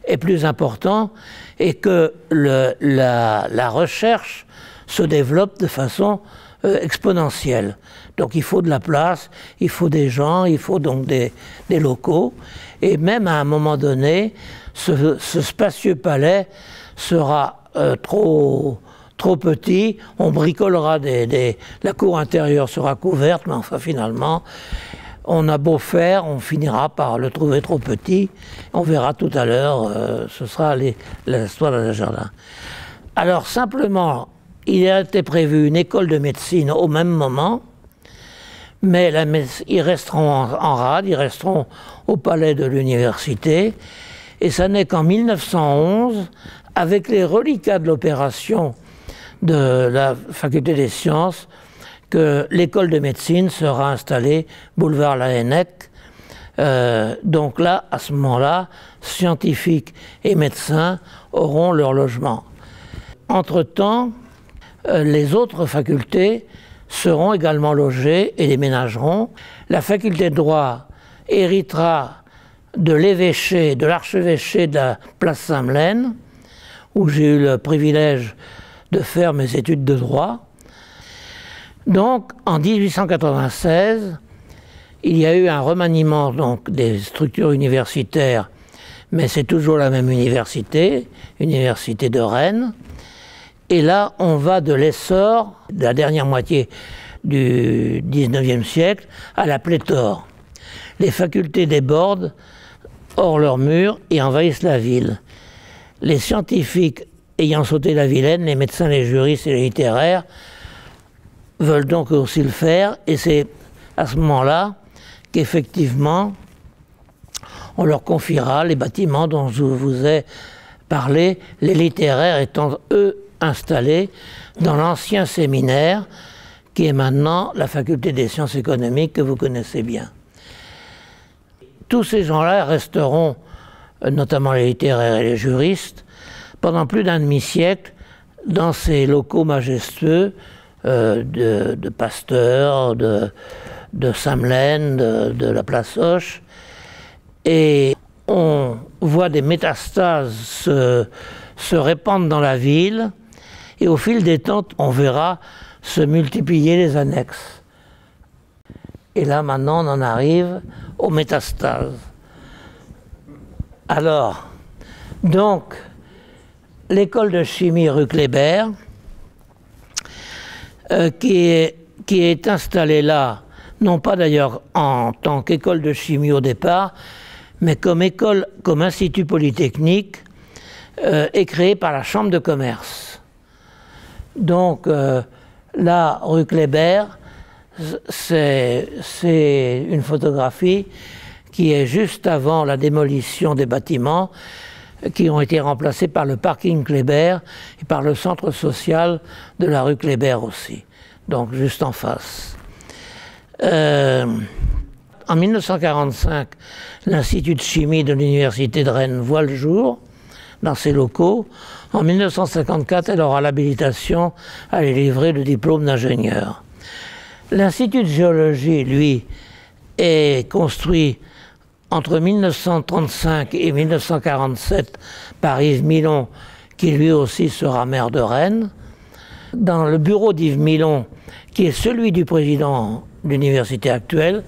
est plus important et que la recherche se développe de façon exponentielle. Donc il faut de la place, il faut des gens, il faut donc des locaux, et même à un moment donné, ce spacieux palais sera trop petit, on bricolera la cour intérieure sera couverte, mais enfin finalement, on a beau faire, on finira par le trouver trop petit. On verra tout à l'heure, ce sera l'histoire de jardin. Alors simplement, il a été prévu une école de médecine au même moment, mais ils resteront en rade, ils resteront au palais de l'université. Et ça n'est qu'en 1911, avec les reliquats de l'opération de la faculté des sciences, que l'école de médecine sera installée boulevard Laennec. Donc là, à ce moment-là, scientifiques et médecins auront leur logement. Entre-temps, les autres facultés seront également logées et déménageront. La faculté de droit héritera de l'évêché, de l'archevêché de la place Saint-Melaine, où j'ai eu le privilège de faire mes études de droit. Donc, en 1896, il y a eu un remaniement donc, des structures universitaires, mais c'est toujours la même université, Université de Rennes. Et là, on va de l'essor, de la dernière moitié du XIXe siècle, à la pléthore. Les facultés débordent hors leurs murs et envahissent la ville. Les scientifiques ayant sauté la Vilaine, les médecins, les juristes et les littéraires veulent donc aussi le faire, et c'est à ce moment-là qu'effectivement on leur confiera les bâtiments dont je vous ai parlé, les littéraires étant eux installés dans l'ancien séminaire qui est maintenant la faculté des sciences économiques que vous connaissez bien. Tous ces gens-là resteront, notamment les littéraires et les juristes, pendant plus d'un demi-siècle dans ces locaux majestueux de Pasteur, de Saint-Melaine, de la place Hoche. Et on voit des métastases se répandre dans la ville, et au fil des temps, on verra se multiplier les annexes. Et là, maintenant, on en arrive aux métastases. Alors, donc, l'école de chimie rue Kléber, qui est installée là, non pas d'ailleurs en tant qu'école de chimie au départ, mais comme institut polytechnique, est créée par la Chambre de commerce. Donc, là, rue Kléber, c'est une photographie qui est juste avant la démolition des bâtiments qui ont été remplacés par le parking Kléber et par le centre social de la rue Kléber aussi, donc juste en face. En 1945, l'Institut de chimie de l'Université de Rennes voit le jour dans ses locaux. En 1954, elle aura l'habilitation à lui livrer le diplôme d'ingénieur. L'Institut de géologie, lui, est construit entre 1935 et 1947 par Yves Milon, qui lui aussi sera maire de Rennes. Dans le bureau d'Yves Milon, qui est celui du président de l'université actuelle,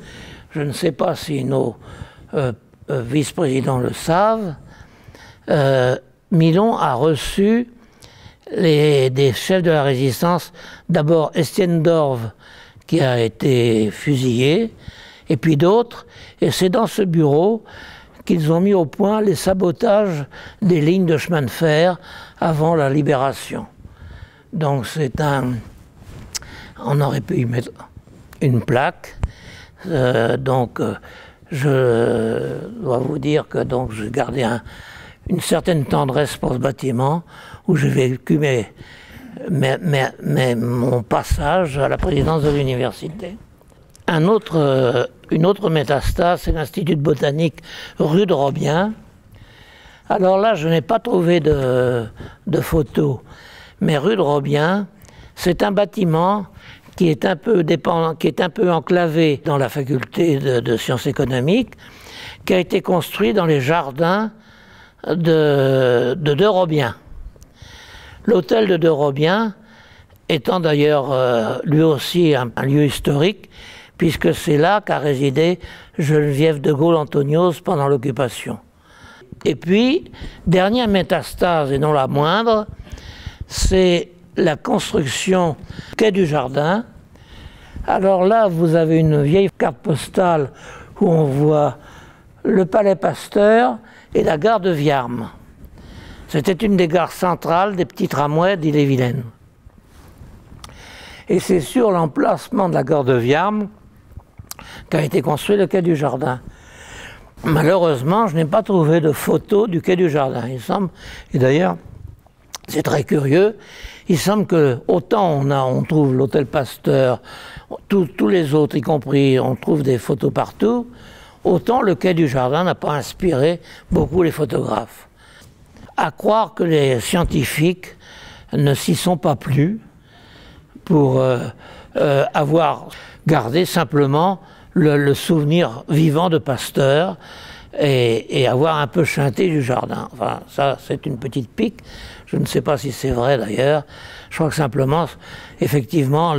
je ne sais pas si nos vice-présidents le savent, Milon a reçu des chefs de la résistance, d'abord Estienne d'Orve, qui a été fusillé, et puis d'autres, et c'est dans ce bureau qu'ils ont mis au point les sabotages des lignes de chemin de fer avant la libération. Donc c'est on aurait pu y mettre une plaque, je dois vous dire que donc j'ai gardé une certaine tendresse pour ce bâtiment, où j'ai vécu mon passage à la présidence de l'université. Une autre métastase, c'est l'Institut de botanique rue de Robien. Alors là, je n'ai pas trouvé de photos, mais rue de Robien, c'est un bâtiment qui est un peu enclavé dans la faculté de sciences économiques, qui a été construit dans les jardins de Robien. L'hôtel de Robien étant d'ailleurs lui aussi un lieu historique, puisque c'est là qu'a résidé Geneviève de Gaulle-Antonios pendant l'occupation. Et puis, dernière métastase, et non la moindre, c'est la construction quai du Jardin. Alors là, vous avez une vieille carte postale où on voit le Palais Pasteur et la gare de Viarmes. C'était une des gares centrales des petits tramways d'Ille-et-Vilaine. Et c'est sur l'emplacement de la gare de Viarmes qu'a été construit le quai du Jardin. Malheureusement, je n'ai pas trouvé de photo du quai du Jardin. Il semble, et d'ailleurs, c'est très curieux, il semble que autant on trouve l'hôtel Pasteur, tous les autres y compris, on trouve des photos partout, autant le quai du Jardin n'a pas inspiré beaucoup les photographes. À croire que les scientifiques ne s'y sont pas plu pour avoir gardé simplement le souvenir vivant de Pasteur et avoir un peu chanté du jardin. Enfin, ça, c'est une petite pique. Je ne sais pas si c'est vrai d'ailleurs. Je crois que simplement, effectivement,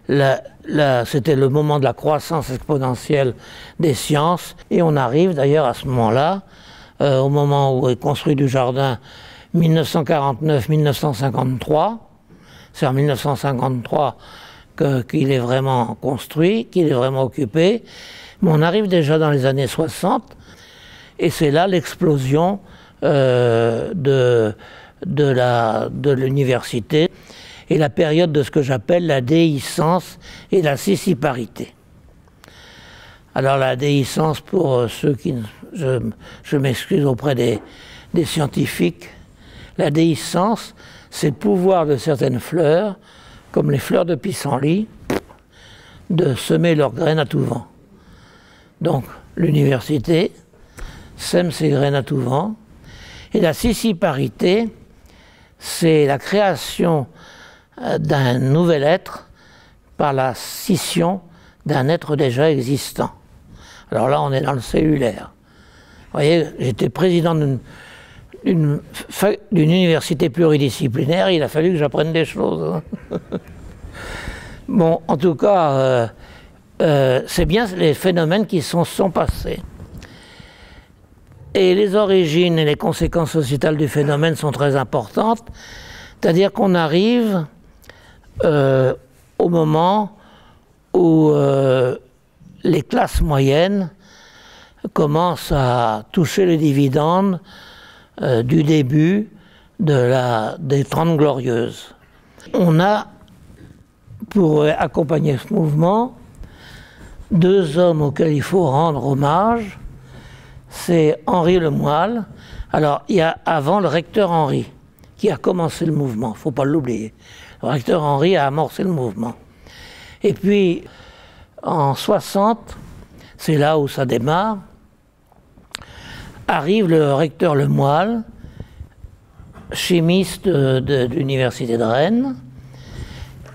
c'était le moment de la croissance exponentielle des sciences. Et on arrive d'ailleurs à ce moment-là, au moment où est construit du jardin, 1949-1953. C'est en 1953 qu'il est vraiment construit, qu'il est vraiment occupé. Mais on arrive déjà dans les années 60, et c'est là l'explosion de l'université et la période de ce que j'appelle la déhiscence et la sissiparité. Alors la déhiscence, pour ceux qui... Je m'excuse auprès des scientifiques, la déhiscence, c'est le pouvoir de certaines fleurs, comme les fleurs de pissenlit, de semer leurs graines à tout vent. Donc l'université sème ses graines à tout vent. Et la sissiparité, c'est la création d'un nouvel être par la scission d'un être déjà existant. Alors là, on est dans le cellulaire. Vous voyez, j'étais président d'une université pluridisciplinaire, il a fallu que j'apprenne des choses. Bon, en tout cas, c'est bien les phénomènes qui sont passés. Et les origines et les conséquences sociétales du phénomène sont très importantes. C'est-à-dire qu'on arrive au moment où les classes moyennes commencent à toucher les dividendes du début des 30 Glorieuses. On a, pour accompagner ce mouvement, deux hommes auxquels il faut rendre hommage. C'est Henri Lemoyle. Alors, il y a avant le recteur Henri, qui a commencé le mouvement, il ne faut pas l'oublier. Le recteur Henri a amorcé le mouvement. Et puis, en 60, c'est là où ça démarre, arrive le recteur Lemoyle, chimiste de l'université de Rennes,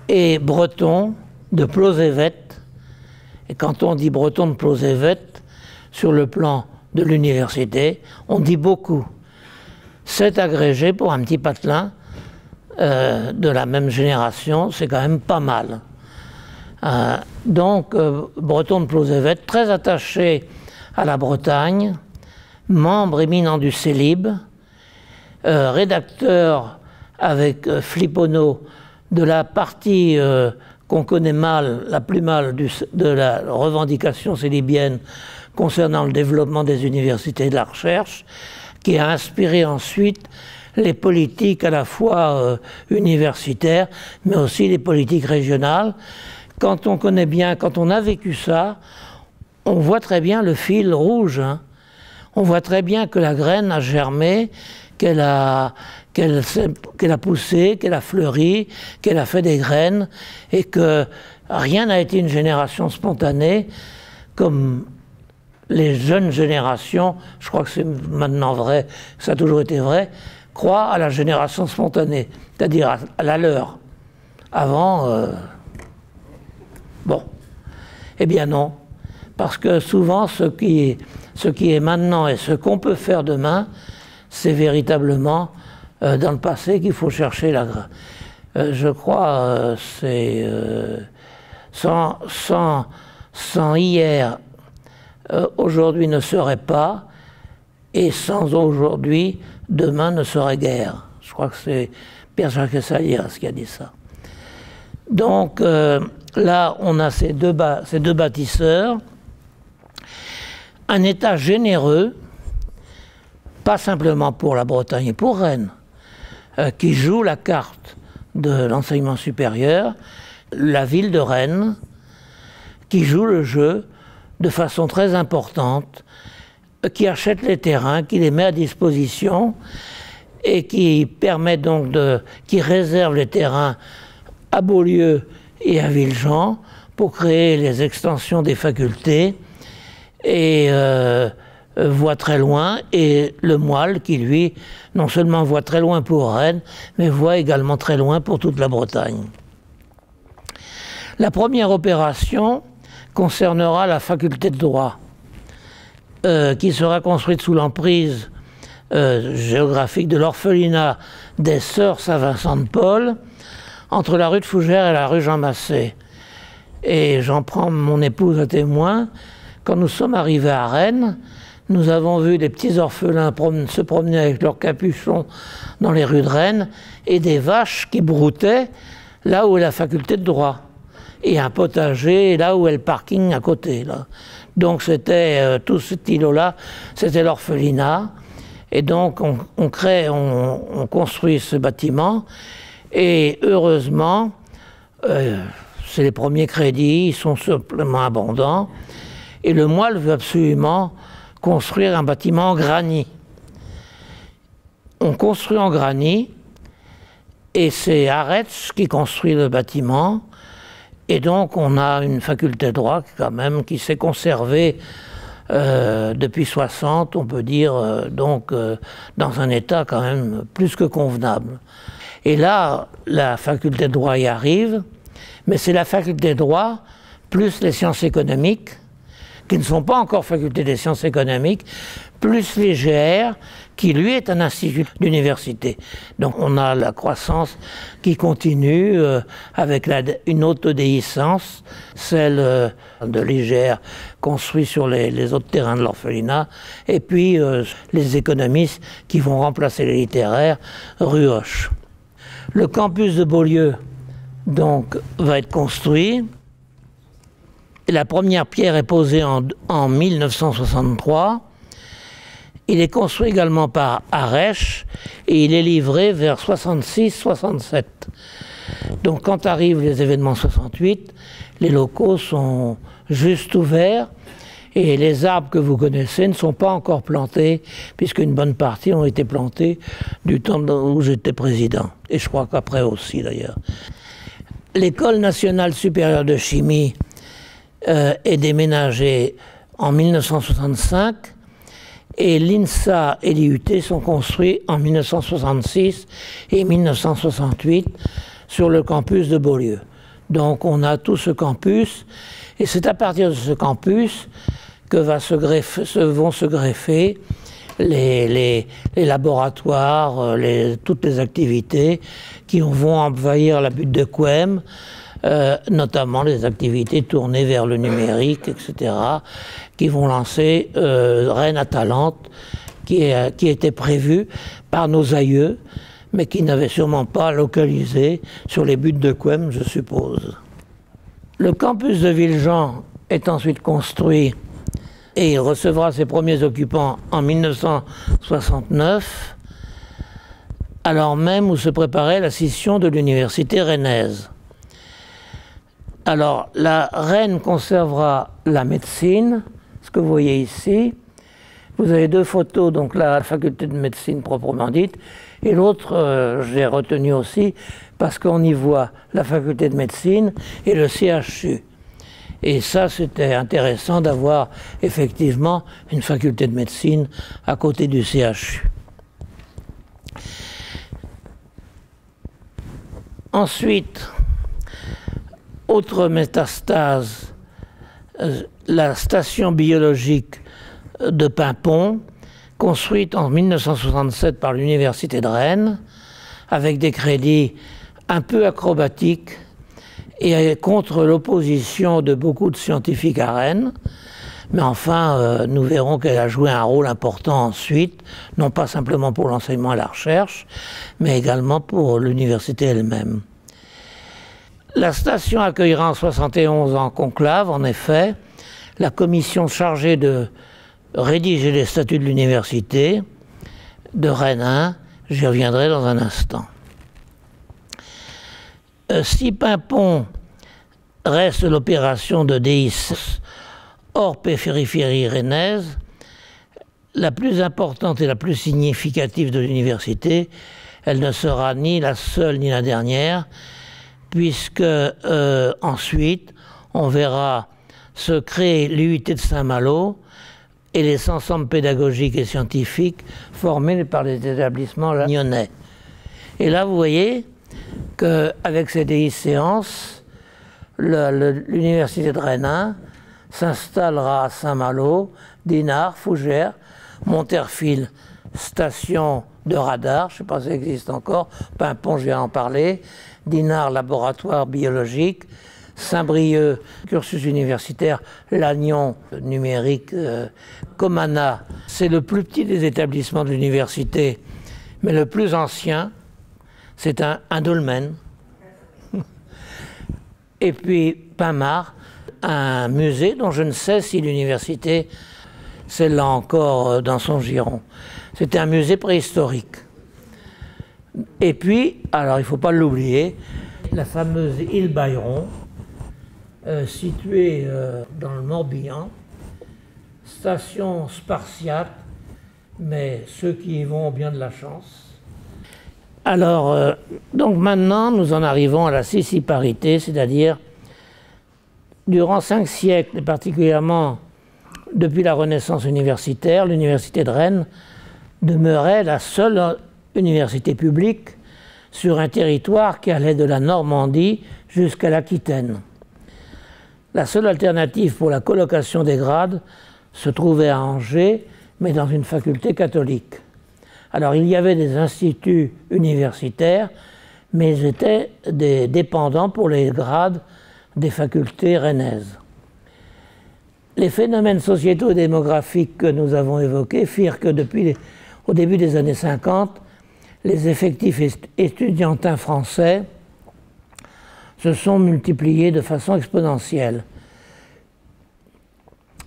et breton de Plozévet. Et quand on dit breton de Plozévet, sur le plan de l'université, on dit beaucoup. 7 agrégés pour un petit patelin de la même génération, c'est quand même pas mal. Donc, breton de Plozévet, très attaché à la Bretagne, membre éminent du Célib, rédacteur avec Flippono de la partie qu'on connaît mal, la plus mal de la revendication célibienne concernant le développement des universités et de la recherche, qui a inspiré ensuite les politiques à la fois universitaires, mais aussi les politiques régionales. Quand on connaît bien, quand on a vécu ça, on voit très bien le fil rouge. Hein. On voit très bien que la graine a germé, qu'elle a poussé, qu'elle a fleuri, qu'elle a fait des graines, et que rien n'a été une génération spontanée, comme les jeunes générations, je crois que c'est maintenant vrai, ça a toujours été vrai, croient à la génération spontanée, c'est-à-dire à la leur. Avant, bon, eh bien non, parce que souvent ce qui est maintenant et ce qu'on peut faire demain, c'est véritablement dans le passé qu'il faut chercher la graine. Je crois c'est sans hier, aujourd'hui ne serait pas, et sans aujourd'hui, demain ne serait guère. Je crois que c'est Pierre Jacques Essalias qui a dit ça. Donc, là, on a ces deux bâtisseurs, un État généreux, pas simplement pour la Bretagne et pour Rennes, qui joue la carte de l'enseignement supérieur, la ville de Rennes, qui joue le jeu de façon très importante, qui achète les terrains, qui les met à disposition et qui permet donc qui réserve les terrains à Beaulieu et à Villejean pour créer les extensions des facultés et voit très loin, et le Moyle qui lui non seulement voit très loin pour Rennes, mais voit également très loin pour toute la Bretagne. La première opération concernera la faculté de droit, qui sera construite sous l'emprise géographique de l'orphelinat des Sœurs Saint-Vincent-de-Paul, entre la rue de Fougères et la rue Jean Massé. Et j'en prends mon épouse à témoin. Quand nous sommes arrivés à Rennes, nous avons vu des petits orphelins se promener avec leurs capuchons dans les rues de Rennes et des vaches qui broutaient là où est la faculté de droit. Et un potager là où est le parking à côté. Là. Donc c'était tout ce îlot-là, c'était l'orphelinat. Et donc on construit ce bâtiment. Et heureusement, c'est les premiers crédits, ils sont simplement abondants. Et le Moyle veut absolument construire un bâtiment en granit. On construit en granit, et c'est Aretz qui construit le bâtiment. Et donc on a une faculté de droit quand même qui s'est conservée depuis 60, on peut dire, dans un état quand même plus que convenable. Et là, la faculté de droit y arrive, mais c'est la faculté de droit plus les sciences économiques, qui ne sont pas encore faculté des sciences économiques, plus l'IGR, qui lui est un institut d'université. Donc on a la croissance qui continue avec une autre déhiscence, celle de l'IGR construite sur les autres terrains de l'orphelinat, et puis les économistes qui vont remplacer les littéraires, rue Hoche. Le campus de Beaulieu donc, va être construit. La première pierre est posée en 1963. Il est construit également par Arèche et il est livré vers 66-67. Donc quand arrivent les événements 68, les locaux sont juste ouverts et les arbres que vous connaissez ne sont pas encore plantés, puisqu'une bonne partie ont été plantés du temps où j'étais président. Et je crois qu'après aussi d'ailleurs. L'École nationale supérieure de chimie est déménagée en 1965 et l'INSA et l'IUT sont construits en 1966 et 1968 sur le campus de Beaulieu. Donc on a tout ce campus et c'est à partir de ce campus que vont se greffer les laboratoires, toutes les activités qui vont envahir la butte de Couëme, notamment les activités tournées vers le numérique, etc., qui vont lancer Rennes Atalante, qui était prévu par nos aïeux, mais qui n'avait sûrement pas localisé sur les buttes de Couëme, je suppose. Le campus de Villejean est ensuite construit et il recevra ses premiers occupants en 1969, alors même où se préparait la scission de l'université rennaise. Alors, la Rennes conservera la médecine, ce que vous voyez ici. Vous avez deux photos, donc la faculté de médecine proprement dite, et l'autre, j'ai retenu aussi, parce qu'on y voit la faculté de médecine et le CHU. Et ça, c'était intéressant d'avoir effectivement une faculté de médecine à côté du CHU. Ensuite, autre métastase, la station biologique de Paimpont, construite en 1967 par l'Université de Rennes, avec des crédits un peu acrobatiques et contre l'opposition de beaucoup de scientifiques à Rennes. Mais enfin, nous verrons qu'elle a joué un rôle important ensuite, non pas simplement pour l'enseignement et la recherche, mais également pour l'université elle-même. La station accueillera en 71 en conclave, en effet, la commission chargée de rédiger les statuts de l'université de Rennes 1. J'y reviendrai dans un instant. Si Paimpont reste l'opération de déhiscence hors périphérie rennaise, la plus importante et la plus significative de l'université, elle ne sera ni la seule ni la dernière, puisque ensuite on verra se créer l'UIT de Saint-Malo et les ensembles pédagogiques et scientifiques formés par les établissements lyonnais. Et là, vous voyez qu'avec ces déhiscéances, l'université de Rennes 1 s'installera à Saint-Malo, Dinard, Fougères, Monterfil, station de radar, je ne sais pas si ça existe encore, Paimpont, je viens d'en parler, Dinard, laboratoire biologique, Saint-Brieuc, cursus universitaire, Lannion, numérique, Comana. C'est le plus petit des établissements de l'université, mais le plus ancien, c'est un dolmen. Et puis Pinmar, un musée dont je ne sais si l'université, celle-là encore dans son giron. C'était un musée préhistorique. Et puis, alors il ne faut pas l'oublier, la fameuse île Bayron, située dans le Morbihan, station spartiate, mais ceux qui y vont ont bien de la chance. Alors, donc maintenant, nous en arrivons à la sissiparité, c'est-à-dire, durant 5 siècles, et particulièrement depuis la Renaissance universitaire, l'université de Rennes demeurait la seule université publique sur un territoire qui allait de la Normandie jusqu'à l'Aquitaine. La seule alternative pour la colocation des grades se trouvait à Angers, mais dans une faculté catholique. Alors il y avait des instituts universitaires, mais ils étaient des dépendants pour les grades des facultés rennaises. Les phénomènes sociétaux et démographiques que nous avons évoqués firent que au début des années 50, les effectifs étudiantins français se sont multipliés de façon exponentielle.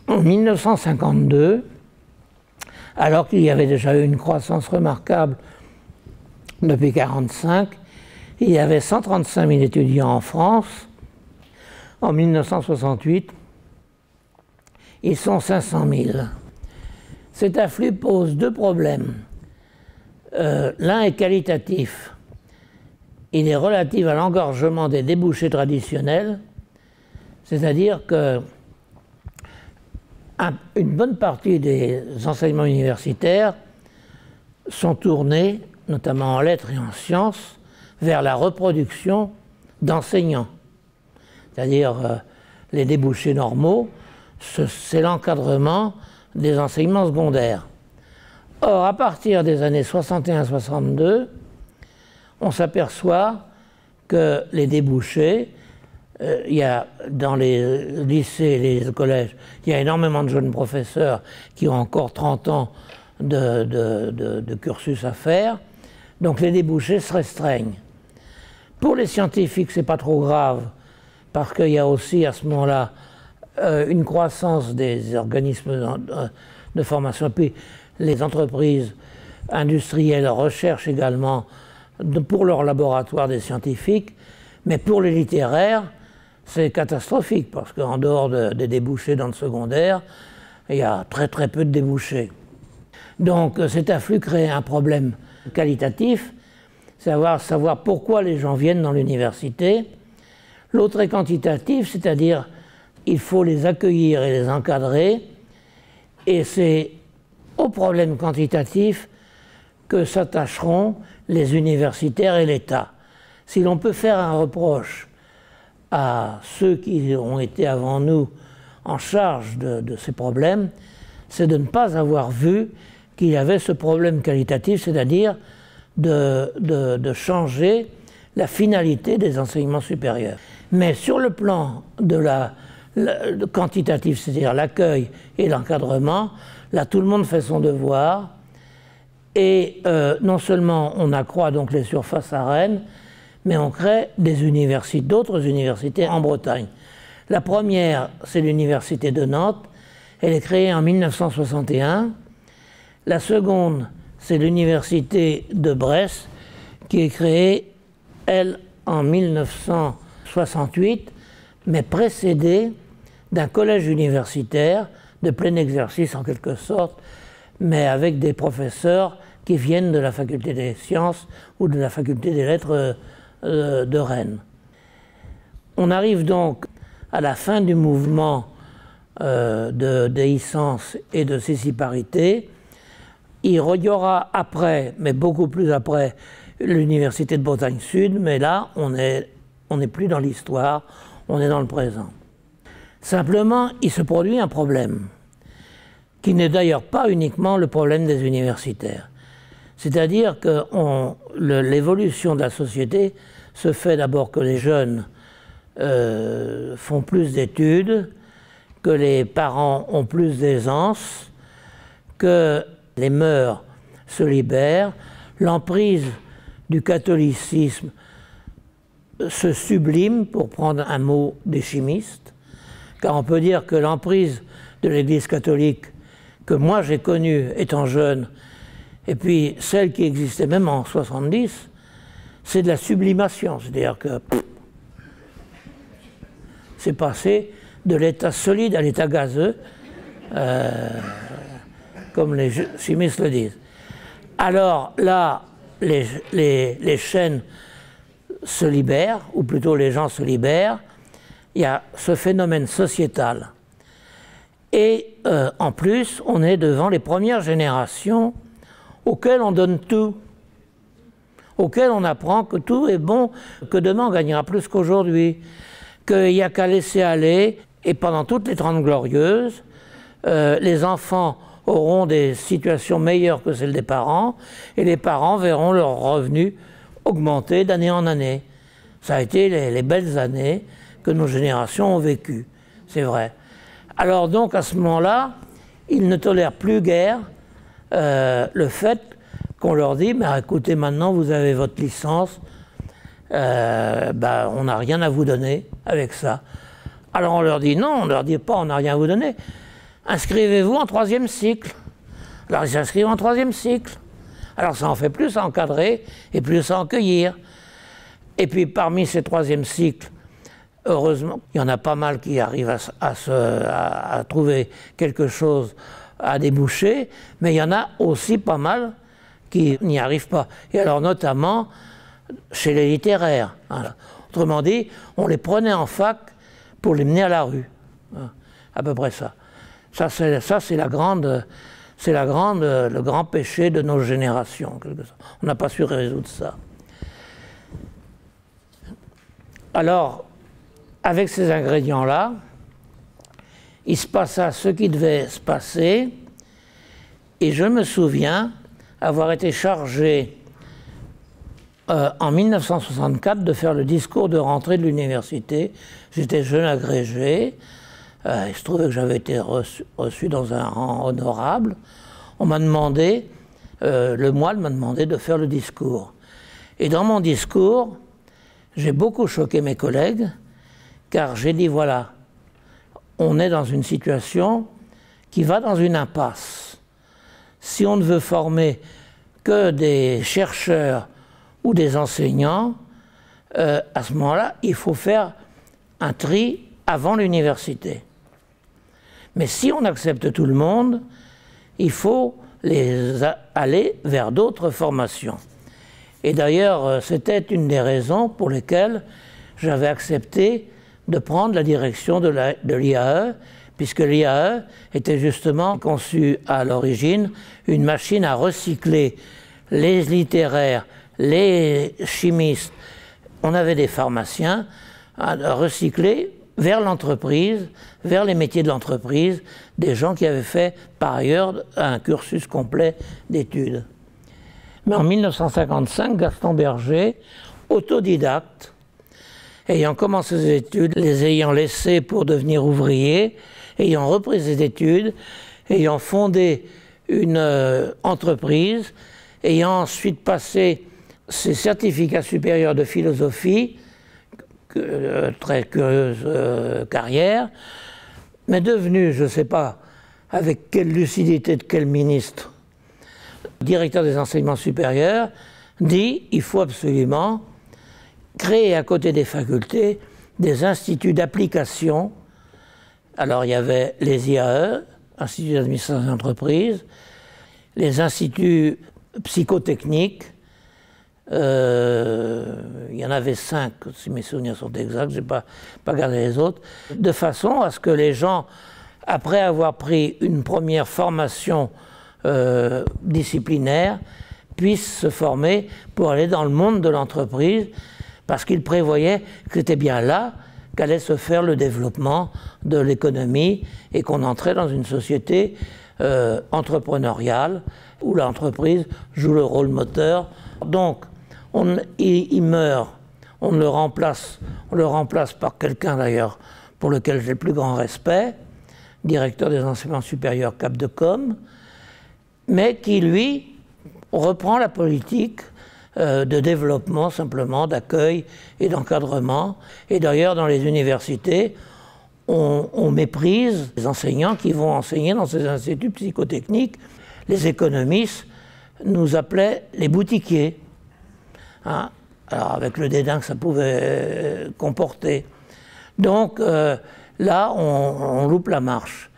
En 1952, alors qu'il y avait déjà eu une croissance remarquable depuis 1945, il y avait 135 000 étudiants en France. En 1968, ils sont 500 000. Cet afflux pose 2 problèmes. L'un est qualitatif. Il est relatif à l'engorgement des débouchés traditionnels, c'est-à-dire que une bonne partie des enseignements universitaires sont tournés, notamment en lettres et en sciences, vers la reproduction d'enseignants. C'est-à-dire les débouchés normaux, c'est l'encadrement des enseignements secondaires. Or, à partir des années 61-62, on s'aperçoit que les débouchés, il y a dans les lycées et les collèges, il y a énormément de jeunes professeurs qui ont encore 30 ans de cursus à faire, donc les débouchés se restreignent. Pour les scientifiques, c'est pas trop grave, parce qu'il y a aussi à ce moment-là une croissance des organismes de formation, puis les entreprises industrielles recherchent également pour leur laboratoire des scientifiques, mais pour les littéraires, c'est catastrophique, parce qu'en dehors des débouchés dans le secondaire, il y a très très peu de débouchés. Donc cet afflux crée un problème qualitatif, savoir pourquoi les gens viennent dans l'université. L'autre est quantitatif, c'est-à-dire il faut les accueillir et les encadrer, et c'est au problème quantitatif que s'attacheront les universitaires et l'État. Si l'on peut faire un reproche à ceux qui ont été avant nous en charge de ces problèmes, c'est de ne pas avoir vu qu'il y avait ce problème qualitatif, c'est-à-dire de changer la finalité des enseignements supérieurs. Mais sur le plan de quantitatif, c'est-à-dire l'accueil et l'encadrement, là tout le monde fait son devoir, et non seulement on accroît donc les surfaces à Rennes, mais on crée d'autres universités en Bretagne. La première, c'est l'université de Nantes. Elle est créée en 1961. La seconde, c'est l'université de Brest, qui est créée, elle, en 1968, mais précédée d'un collège universitaire de plein exercice en quelque sorte, mais avec des professeurs qui viennent de la faculté des sciences ou de la faculté des lettres de Rennes. On arrive donc à la fin du mouvement de déhiscence et de céciparité. Il y aura après, mais beaucoup plus après, l'université de Bretagne Sud, mais là, on n'est plus dans l'histoire, on est dans le présent. Simplement, il se produit un problème, qui n'est d'ailleurs pas uniquement le problème des universitaires. C'est-à-dire que l'évolution de la société se fait d'abord que les jeunes font plus d'études, que les parents ont plus d'aisance, que les mœurs se libèrent, l'emprise du catholicisme se sublime, pour prendre un mot des chimistes, car on peut dire que l'emprise de l'Église catholique que moi j'ai connue étant jeune, et puis celle qui existait même en 70, c'est de la sublimation, c'est-à-dire que c'est passé de l'état solide à l'état gazeux, comme les chimistes le disent. Alors là, les chaînes se libèrent, ou plutôt les gens se libèrent, il y a ce phénomène sociétal. Et en plus, on est devant les premières générations auxquelles on donne tout, auxquelles on apprend que tout est bon, que demain on gagnera plus qu'aujourd'hui, qu'il n'y a qu'à laisser aller, et pendant toutes les 30 glorieuses, les enfants auront des situations meilleures que celles des parents, et les parents verront leurs revenus augmenter d'année en année. Ça a été les belles années que nos générations ont vécues, c'est vrai. Alors donc à ce moment-là, ils ne tolèrent plus guère le fait qu'on leur dit, mais écoutez, maintenant vous avez votre licence, on n'a rien à vous donner avec ça. Alors on leur dit non, on ne leur dit pas on n'a rien à vous donner. Inscrivez-vous en 3e cycle. Alors ils s'inscrivent en 3e cycle. Alors ça en fait plus à encadrer et plus à en cueillir. Et puis parmi ces 3e cycles, heureusement, il y en a pas mal qui arrivent à trouver quelque chose à déboucher, mais il y en a aussi pas mal qui n'y arrivent pas. Et alors notamment chez les littéraires. Voilà. Autrement dit, on les prenait en fac pour les mener à la rue. À peu près ça. Ça, c'est le grand péché de nos générations. On n'a pas su résoudre ça. Alors, avec ces ingrédients-là, il se passa ce qui devait se passer, et je me souviens avoir été chargé en 1964 de faire le discours de rentrée de l'université. J'étais jeune agrégé. Il se trouvait que j'avais été reçu dans un rang honorable. On m'a demandé, le moine m'a demandé de faire le discours. Et dans mon discours, j'ai beaucoup choqué mes collègues, car j'ai dit, voilà, on est dans une situation qui va dans une impasse. Si on ne veut former que des chercheurs ou des enseignants, à ce moment-là, il faut faire un tri avant l'université. Mais si on accepte tout le monde, il faut aller vers d'autres formations. Et d'ailleurs, c'était une des raisons pour lesquelles j'avais accepté de prendre la direction de l'IAE, puisque l'IAE était justement conçue à l'origine une machine à recycler les littéraires, les chimistes. On avait des pharmaciens à recycler vers l'entreprise, vers les métiers de l'entreprise, des gens qui avaient fait par ailleurs un cursus complet d'études. Mais en 1955, Gaston Berger, autodidacte, ayant commencé ses études, les ayant laissés pour devenir ouvrier, ayant repris ses études, ayant fondé une entreprise, ayant ensuite passé ces certificats supérieurs de philosophie, très curieuse carrière, mais devenu, je ne sais pas avec quelle lucidité de quel ministre, directeur des enseignements supérieurs, dit il faut absolument créer à côté des facultés des instituts d'application. Alors il y avait les IAE, Instituts d'administration d'entreprise, les instituts psychotechniques, il y en avait 5, si mes souvenirs sont exacts, je n'ai pas gardé les autres, de façon à ce que les gens, après avoir pris une première formation disciplinaire, puissent se former pour aller dans le monde de l'entreprise, parce qu'ils prévoyaient que c'était bien là qu'allait se faire le développement de l'économie et qu'on entrait dans une société entrepreneuriale où l'entreprise joue le rôle moteur. Donc, il meurt, on le remplace par quelqu'un d'ailleurs pour lequel j'ai le plus grand respect, directeur des enseignements supérieurs Cap de Com, mais qui, lui, reprend la politique de développement simplement, d'accueil et d'encadrement. Et d'ailleurs, dans les universités, on méprise les enseignants qui vont enseigner dans ces instituts psychotechniques. Les économistes nous appelaient les boutiquiers, hein, alors avec le dédain que ça pouvait comporter. Donc là, on loupe la marche.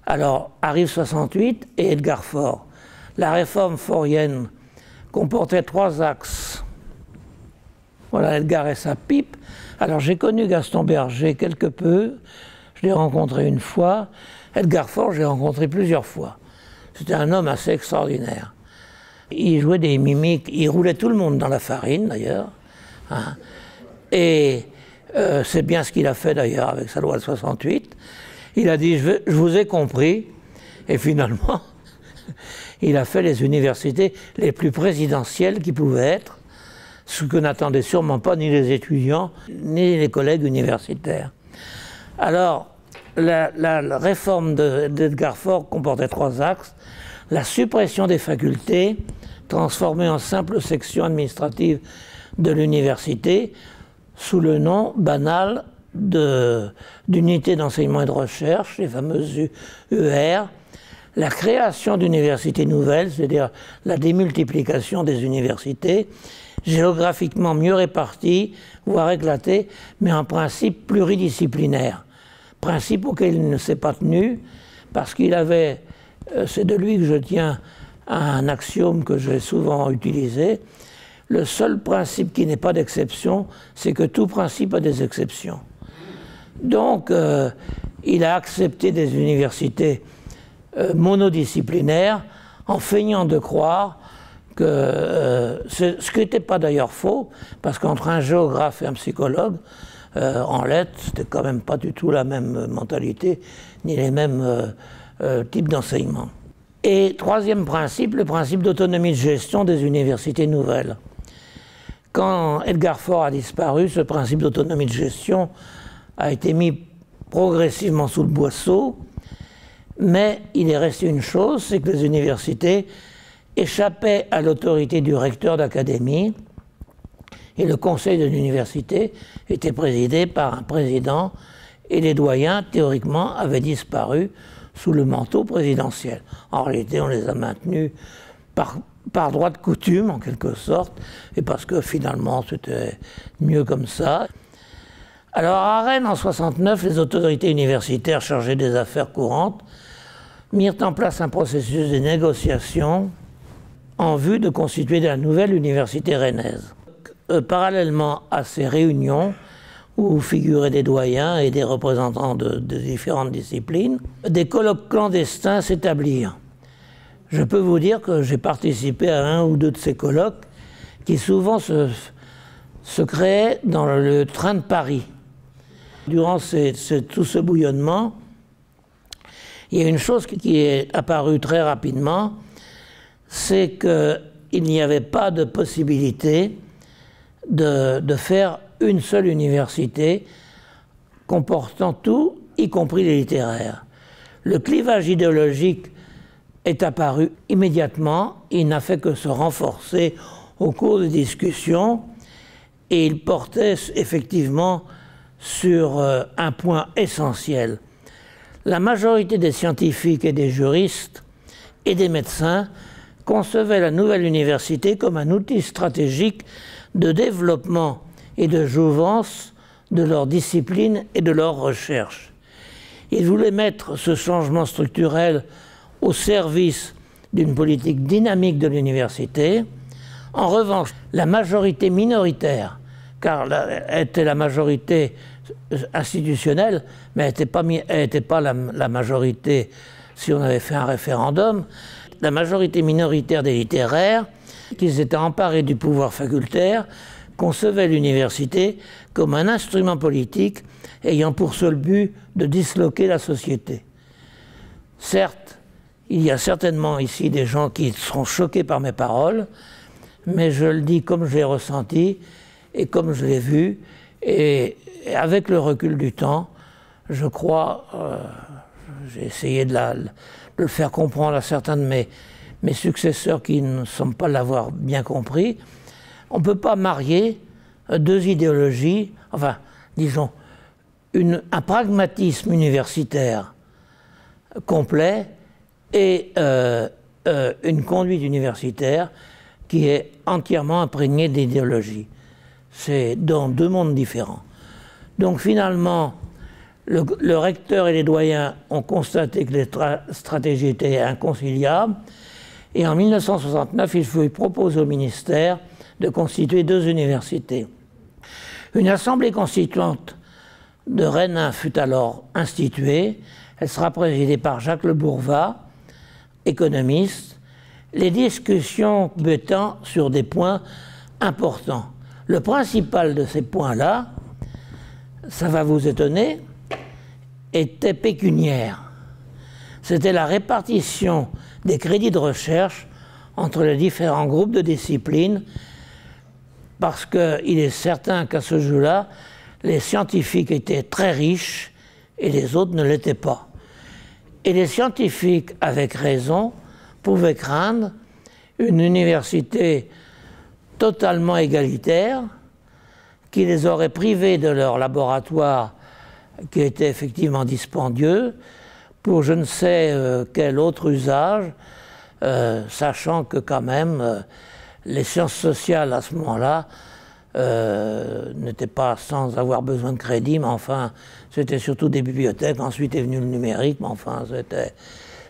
Alors arrive 68 et Edgar Faure. La réforme faurienne comportait 3 axes. Voilà, Edgar et sa pipe. Alors j'ai connu Gaston Berger quelque peu, je l'ai rencontré une fois. Edgar Faure, j'ai rencontré plusieurs fois. C'était un homme assez extraordinaire. Il jouait des mimiques, il roulait tout le monde dans la farine d'ailleurs. Hein. Et c'est bien ce qu'il a fait d'ailleurs avec sa loi de 68. Il a dit je vous ai compris, et finalement il a fait les universités les plus présidentielles qui pouvaient être, ce que n'attendaient sûrement pas ni les étudiants ni les collègues universitaires. Alors la réforme d'Edgar Faure comportait 3 axes. La suppression des facultés, transformées en simple section administrative de l'université, sous le nom banal d'unités d'enseignement et de recherche, les fameuses UER, la création d'universités nouvelles, c'est-à-dire la démultiplication des universités, géographiquement mieux réparties, voire éclatées, mais en principe pluridisciplinaire. Principe auquel il ne s'est pas tenu, parce qu'il avait, c'est de lui que je tiens un axiome que j'ai souvent utilisé, le seul principe qui n'est pas d'exception, c'est que tout principe a des exceptions. Donc, il a accepté des universités monodisciplinaires en feignant de croire que, ce qui n'était pas d'ailleurs faux, parce qu'entre un géographe et un psychologue, en lettres, c'était quand même pas du tout la même mentalité, ni les mêmes types d'enseignement. Et troisième principe, le principe d'autonomie de gestion des universités nouvelles. Quand Edgar Faure a disparu, ce principe d'autonomie de gestion a été mis progressivement sous le boisseau, mais il est resté une chose, c'est que les universités échappaient à l'autorité du recteur d'académie, et le conseil de l'université était présidé par un président, et les doyens, théoriquement, avaient disparu sous le manteau présidentiel. En réalité, on les a maintenus par droit de coutume, en quelque sorte, et parce que finalement, c'était mieux comme ça. Alors, à Rennes, en 69, les autorités universitaires chargées des affaires courantes mirent en place un processus de négociation en vue de constituer la nouvelle université rennaise. Parallèlement à ces réunions, où figuraient des doyens et des représentants de différentes disciplines, des colloques clandestins s'établirent. Je peux vous dire que j'ai participé à 1 ou 2 de ces colloques qui souvent se créaient dans le train de Paris. Durant tout ce bouillonnement, il y a une chose qui est apparue très rapidement, c'est qu'il n'y avait pas de possibilité de faire une seule université comportant tout, y compris les littéraires. Le clivage idéologique est apparu immédiatement, il n'a fait que se renforcer au cours des discussions, et il portait effectivement sur un point essentiel. La majorité des scientifiques et des juristes et des médecins concevaient la nouvelle université comme un outil stratégique de développement et de jouvence de leur discipline et de leur recherche. Ils voulaient mettre ce changement structurel au service d'une politique dynamique de l'université. En revanche, la majorité minoritaire, car elle était la majorité institutionnelle, mais elle n'était pas la majorité si on avait fait un référendum, la majorité minoritaire des littéraires, qui s'étaient emparés du pouvoir facultaire, concevait l'université comme un instrument politique ayant pour seul but de disloquer la société. Certes, il y a certainement ici des gens qui seront choqués par mes paroles, mais je le dis comme je l'ai ressenti et comme je l'ai vu, et avec le recul du temps, je crois, j'ai essayé de le faire comprendre à certains de mes successeurs qui ne semblent pas l'avoir bien compris. On ne peut pas marier deux idéologies, enfin, disons, un pragmatisme universitaire complet et une conduite universitaire qui est entièrement imprégnée d'idéologie. C'est dans deux mondes différents. Donc finalement, le recteur et les doyens ont constaté que les stratégies étaient inconciliables, et en 1969, il fut proposé au ministère de constituer deux universités. Une assemblée constituante de Rennes fut alors instituée. Elle sera présidée par Jacques Le Bourvat, économiste, les discussions butant sur des points importants. Le principal de ces points-là, ça va vous étonner, était pécuniaire. C'était la répartition des crédits de recherche entre les différents groupes de disciplines, parce qu'il est certain qu'à ce jeu-là, les scientifiques étaient très riches et les autres ne l'étaient pas. Et les scientifiques, avec raison, pouvaient craindre une université totalement égalitaire qui les aurait privés de leur laboratoire qui était effectivement dispendieux pour je ne sais quel autre usage, sachant que quand même les sciences sociales à ce moment-là n'étaient pas sans avoir besoin de crédit, mais enfin c'était surtout des bibliothèques, ensuite est venu le numérique, mais enfin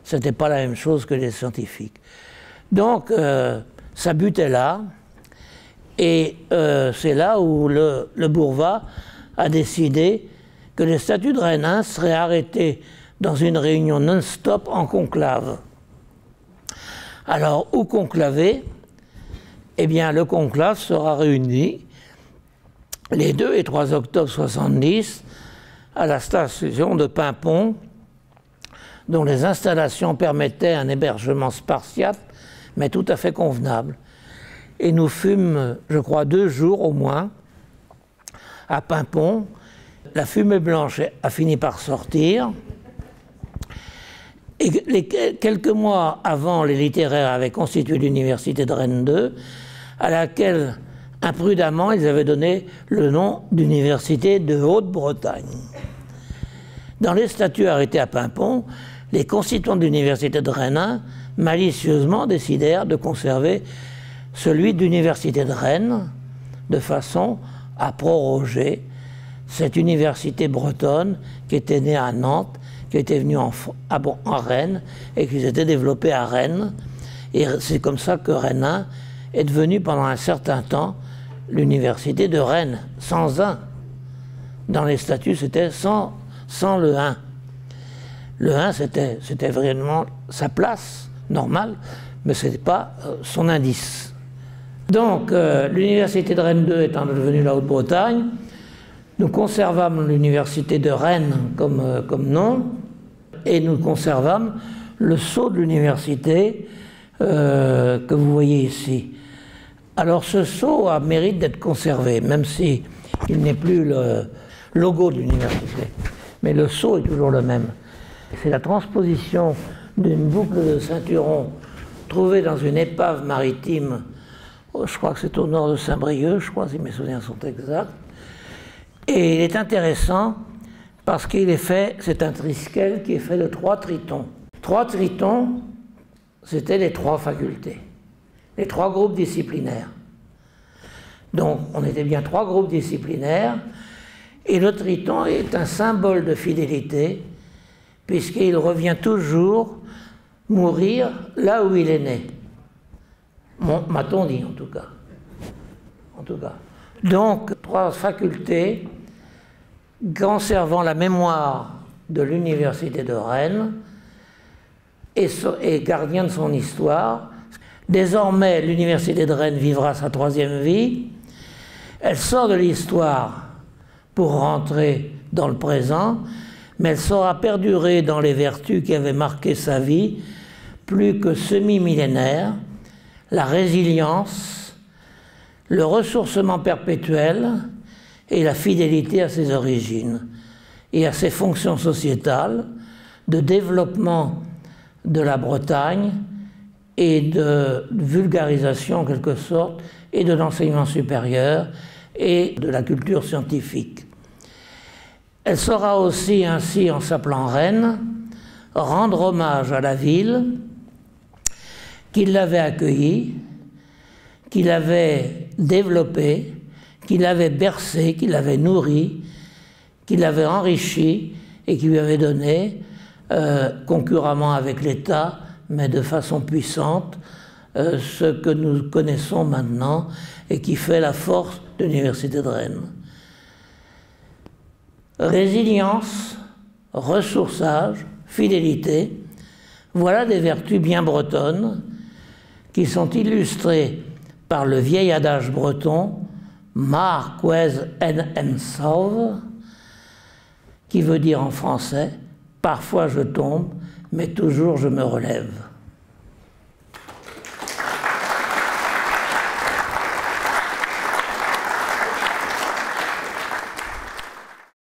c'était pas la même chose que les scientifiques. Donc ça butait là, et c'est là où le Bourvat a décidé que les statuts de Rennes seraient arrêtés dans une réunion non-stop en conclave. Alors, où conclaver? Eh bien, le conclave sera réuni les 2 et 3 octobre 70 à la station de Paimpont, dont les installations permettaient un hébergement spartiate, mais tout à fait convenable. Et nous fûmes, je crois, 2 jours au moins à Paimpont. La fumée blanche a fini par sortir. Et quelques mois avant, les littéraires avaient constitué l'université de Rennes 2, à laquelle, imprudemment, ils avaient donné le nom d'université de Haute-Bretagne. Dans les statuts arrêtés à Paimpont, les constituants de l'université de Rennes malicieusement décidèrent de conserver celui d'université de Rennes, de façon à proroger cette université bretonne qui était née à Nantes, qui était venue en Rennes et qui s'était développée à Rennes. Et c'est comme ça que Rennes est devenue pendant un certain temps l'université de Rennes, sans un. Dans les statuts, c'était sans le 1. Le 1, c'était vraiment sa place normale, mais ce n'était pas son indice. Donc, l'université de Rennes 2 étant devenue la Haute-Bretagne, nous conservâmes l'université de Rennes comme nom, et nous conservâmes le sceau de l'université que vous voyez ici. Alors ce sceau a mérite d'être conservé, même si il n'est plus le logo de l'université. Mais le sceau est toujours le même. C'est la transposition d'une boucle de ceinturon trouvée dans une épave maritime Je crois que c'est au nord de Saint-Brieuc, je crois, si mes souvenirs sont exacts. Et il est intéressant parce qu'il est fait, c'est un triskel qui est fait de 3 tritons. 3 tritons, c'était les 3 facultés, les 3 groupes disciplinaires. Donc on était bien 3 groupes disciplinaires, et le triton est un symbole de fidélité, puisqu'il revient toujours mourir là où il est né. M'a-t-on dit en tout cas. Donc 3 facultés conservant la mémoire de l'université de Rennes et gardien de son histoire. Désormais, l'université de Rennes vivra sa 3e vie. Elle sort de l'histoire pour rentrer dans le présent, mais elle saura perdurer dans les vertus qui avaient marqué sa vie plus que semi-millénaire: la résilience, le ressourcement perpétuel et la fidélité à ses origines et à ses fonctions sociétales de développement de la Bretagne et de vulgarisation en quelque sorte, et de l'enseignement supérieur et de la culture scientifique. Elle saura aussi, ainsi en s'appelant Rennes, rendre hommage à la ville qui l'avait accueillie, qui l'avait développée, qui l'avait bercée, qui l'avait nourrie, qui l'avait enrichie et qui lui avait donné, concurremment avec l'État, mais de façon puissante, ce que nous connaissons maintenant et qui fait la force de l'Université de Rennes. Résilience, ressourçage, fidélité, voilà des vertus bien bretonnes qui sont illustrées par le vieil adage breton Mar quez en sauve, qui veut dire en français « Parfois je tombe, mais toujours je me relève ».